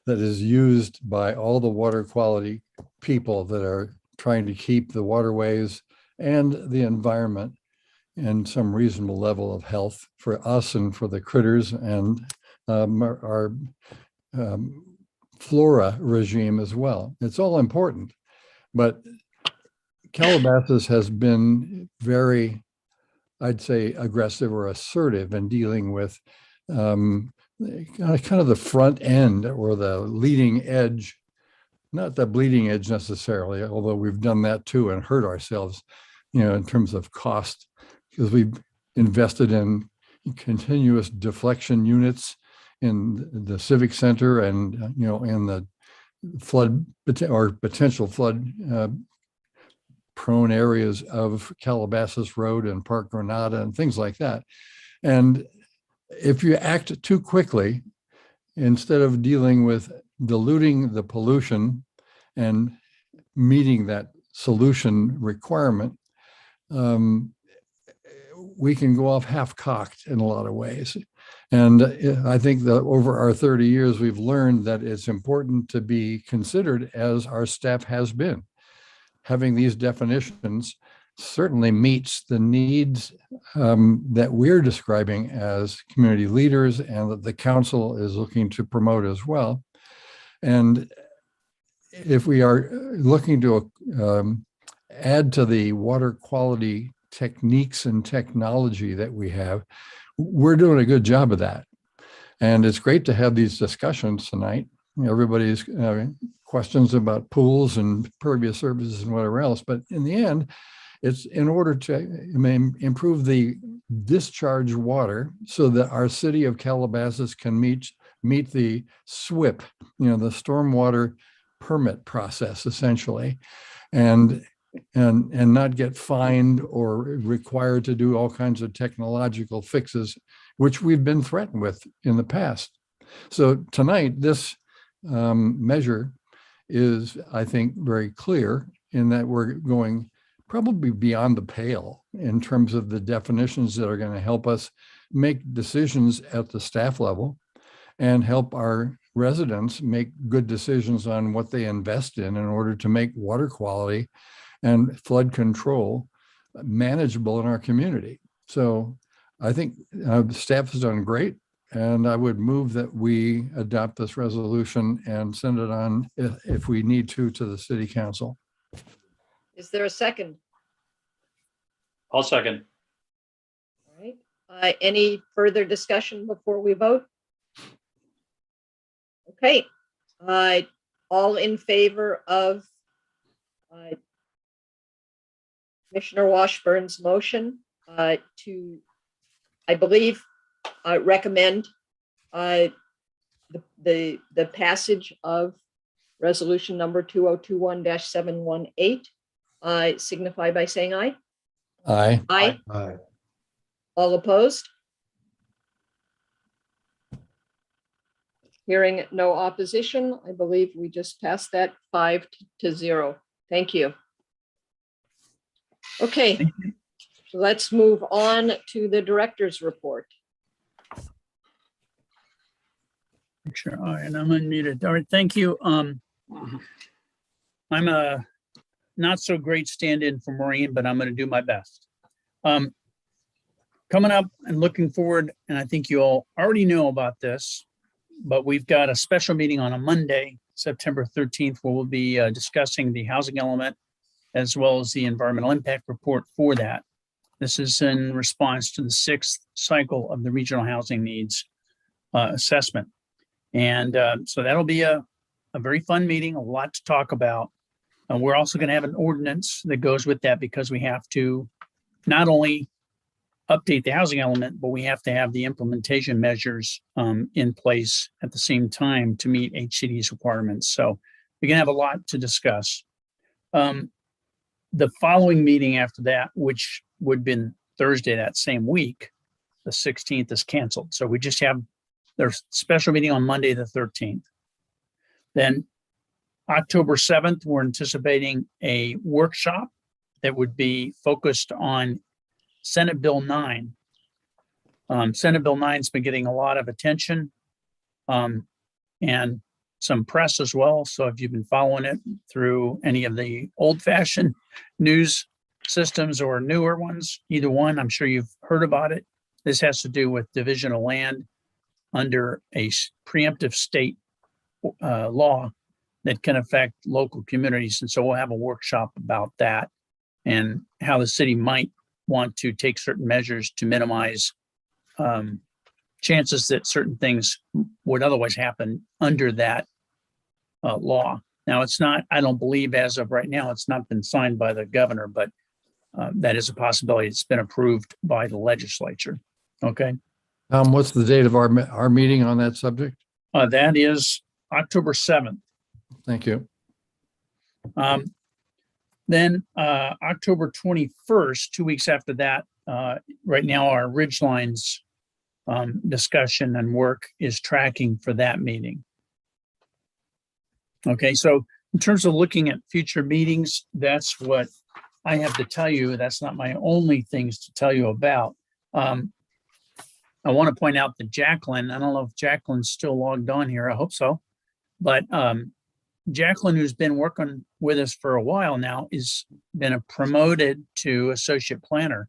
that is used by all the water quality people that are trying to keep the waterways and the environment in some reasonable level of health for us and for the critters and our flora regime as well. It's all important, but Calabasas has been very, I'd say, aggressive or assertive in dealing with kind of the front end or the leading edge, not the bleeding edge necessarily, although we've done that too and hurt ourselves, in terms of cost, because we've invested in continuous deflection units in the civic center and, in the flood or potential flood prone areas of Calabasas Road and Park Granada and things like that. And if you act too quickly, instead of dealing with diluting the pollution and meeting that solution requirement, we can go off half-cocked in a lot of ways. And I think that over our 30 years, we've learned that it's important to be considered, as our staff has been. Having these definitions certainly meets the needs that we're describing as community leaders and that the council is looking to promote as well. And if we are looking to add to the water quality techniques and technology that we have, we're doing a good job of that. And it's great to have these discussions tonight. Everybody's questions about pools and pervious surfaces and whatever else. But in the end, it's in order to improve the discharge water so that our city of Calabasas can meet the SWIP, the stormwater permit process, essentially, and not get fined or required to do all kinds of technological fixes, which we've been threatened with in the past. So tonight, this measure is, I think, very clear in that we're going probably beyond the pale in terms of the definitions that are going to help us make decisions at the staff level and help our residents make good decisions on what they invest in order to make water quality and flood control manageable in our community. So I think the staff has done great, and I would move that we adopt this resolution and send it on, if we need to the city council. Is there a second? I'll second. All right. Any further discussion before we vote? Okay. All in favor of Commissioner Washburn's motion to, I believe, recommend the passage of resolution number 2021-718, signify by saying aye. Aye. Aye. Aye. All opposed? Hearing no opposition, I believe we just passed that 5-0. Thank you. Okay, so let's move on to the director's report. Sure. All right, I'm unmuted. All right, thank you. I'm a not so great stand-in for Maureen, but I'm going to do my best. Coming up and looking forward, and I think you all already know about this, but we've got a special meeting on a Monday, September 13th, where we'll be discussing the housing element as well as the environmental impact report for that. This is in response to the 6th cycle of the regional housing needs assessment. And so that'll be a very fun meeting, a lot to talk about. And we're also going to have an ordinance that goes with that, because we have to not only update the housing element, but we have to have the implementation measures in place at the same time to meet HCD's requirements. So we're gonna have a lot to discuss. The following meeting after that, which would have been Thursday that same week, the 16th, is canceled. So we just have their special meeting on Monday, the 13th. Then October 7th, we're anticipating a workshop that would be focused on Senate Bill 9. Senate Bill 9's been getting a lot of attention and some press as well. So if you've been following it through any of the old-fashioned news systems or newer ones, either one, I'm sure you've heard about it. This has to do with division of land under a preemptive state law that can affect local communities. And so we'll have a workshop about that and how the city might want to take certain measures to minimize chances that certain things would otherwise happen under that law. Now, it's not, I don't believe as of right now, it's not been signed by the governor, but that is a possibility. It's been approved by the legislature. Okay. What's the date of our meeting on that subject? That is October 7th. Thank you. Then October 21st, 2 weeks after that, right now our Ridgelines discussion and work is tracking for that meeting. Okay, so in terms of looking at future meetings, that's what I have to tell you. That's not my only things to tell you about. I want to point out that Jacqueline, I don't know if Jacqueline's still logged on here. I hope so. But Jacqueline, who's been working with us for a while now, is been promoted to associate planner.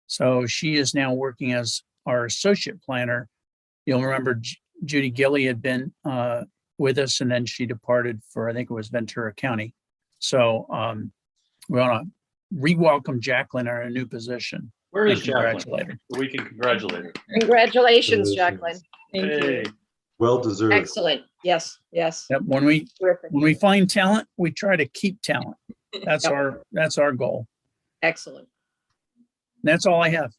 So she is now working as our associate planner. You'll remember Judy Gilly had been with us, and then she departed for, I think it was Ventura County. So we want to re-welcome Jacqueline in her new position. Where is And Jacqueline? congratulate her. We can congratulate her. Congratulations, Jacqueline. Thank Hey, you. Well deserved. Excellent. Yes, yes. Yep, Terrific. when we find talent, we try to keep talent. That's Yep. our goal. Excellent. That's all I have.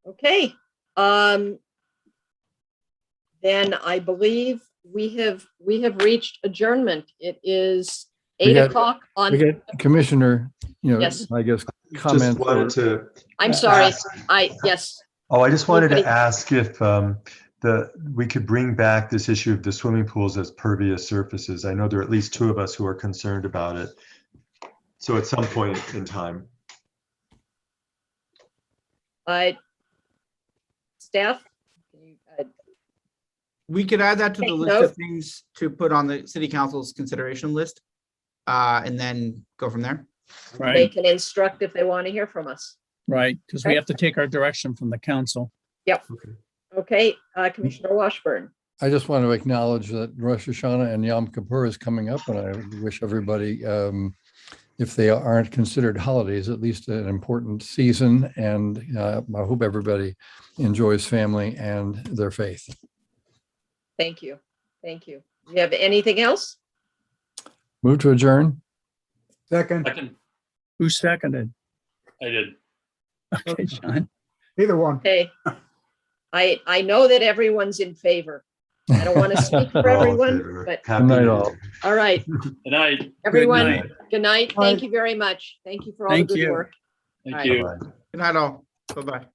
Okay. Then I believe we have reached adjournment. It is We 8 got- o'clock on. We get Commissioner, Yes. I guess, Just comment. wanted to, I'm sorry. ask- Yes. I just wanted to Nobody- ask if we could bring back this issue of the swimming pools as pervious surfaces. I know there are at least two of us who are concerned about it. So at some point in time. Staff? We could add that to the Take list note. of things to put on the city council's consideration list, and then go from there. They Right, can instruct if they want to hear from us. right. Because we have to take our direction from the council. Okay, Commissioner Washburn. I just want to acknowledge that Rosh Hashanah and Yom Kippur is coming up, and I wish everybody, if they aren't considered holidays, at least an important season. And I hope everybody enjoys family and their faith. Thank you. Thank you. Do you have anything else? Move to adjourn. Second, Who seconded? I did. Okay, John. either one. Okay. I know that everyone's in favor. I don't want to speak for All in everyone, favor. but Happy Good night, New all. Year. all right. Good night. Everyone, night. good night. Thank you very much. Thank you for all the Thank good you. work. Thank All right. you. Bye-bye. Good night, all. Bye-bye.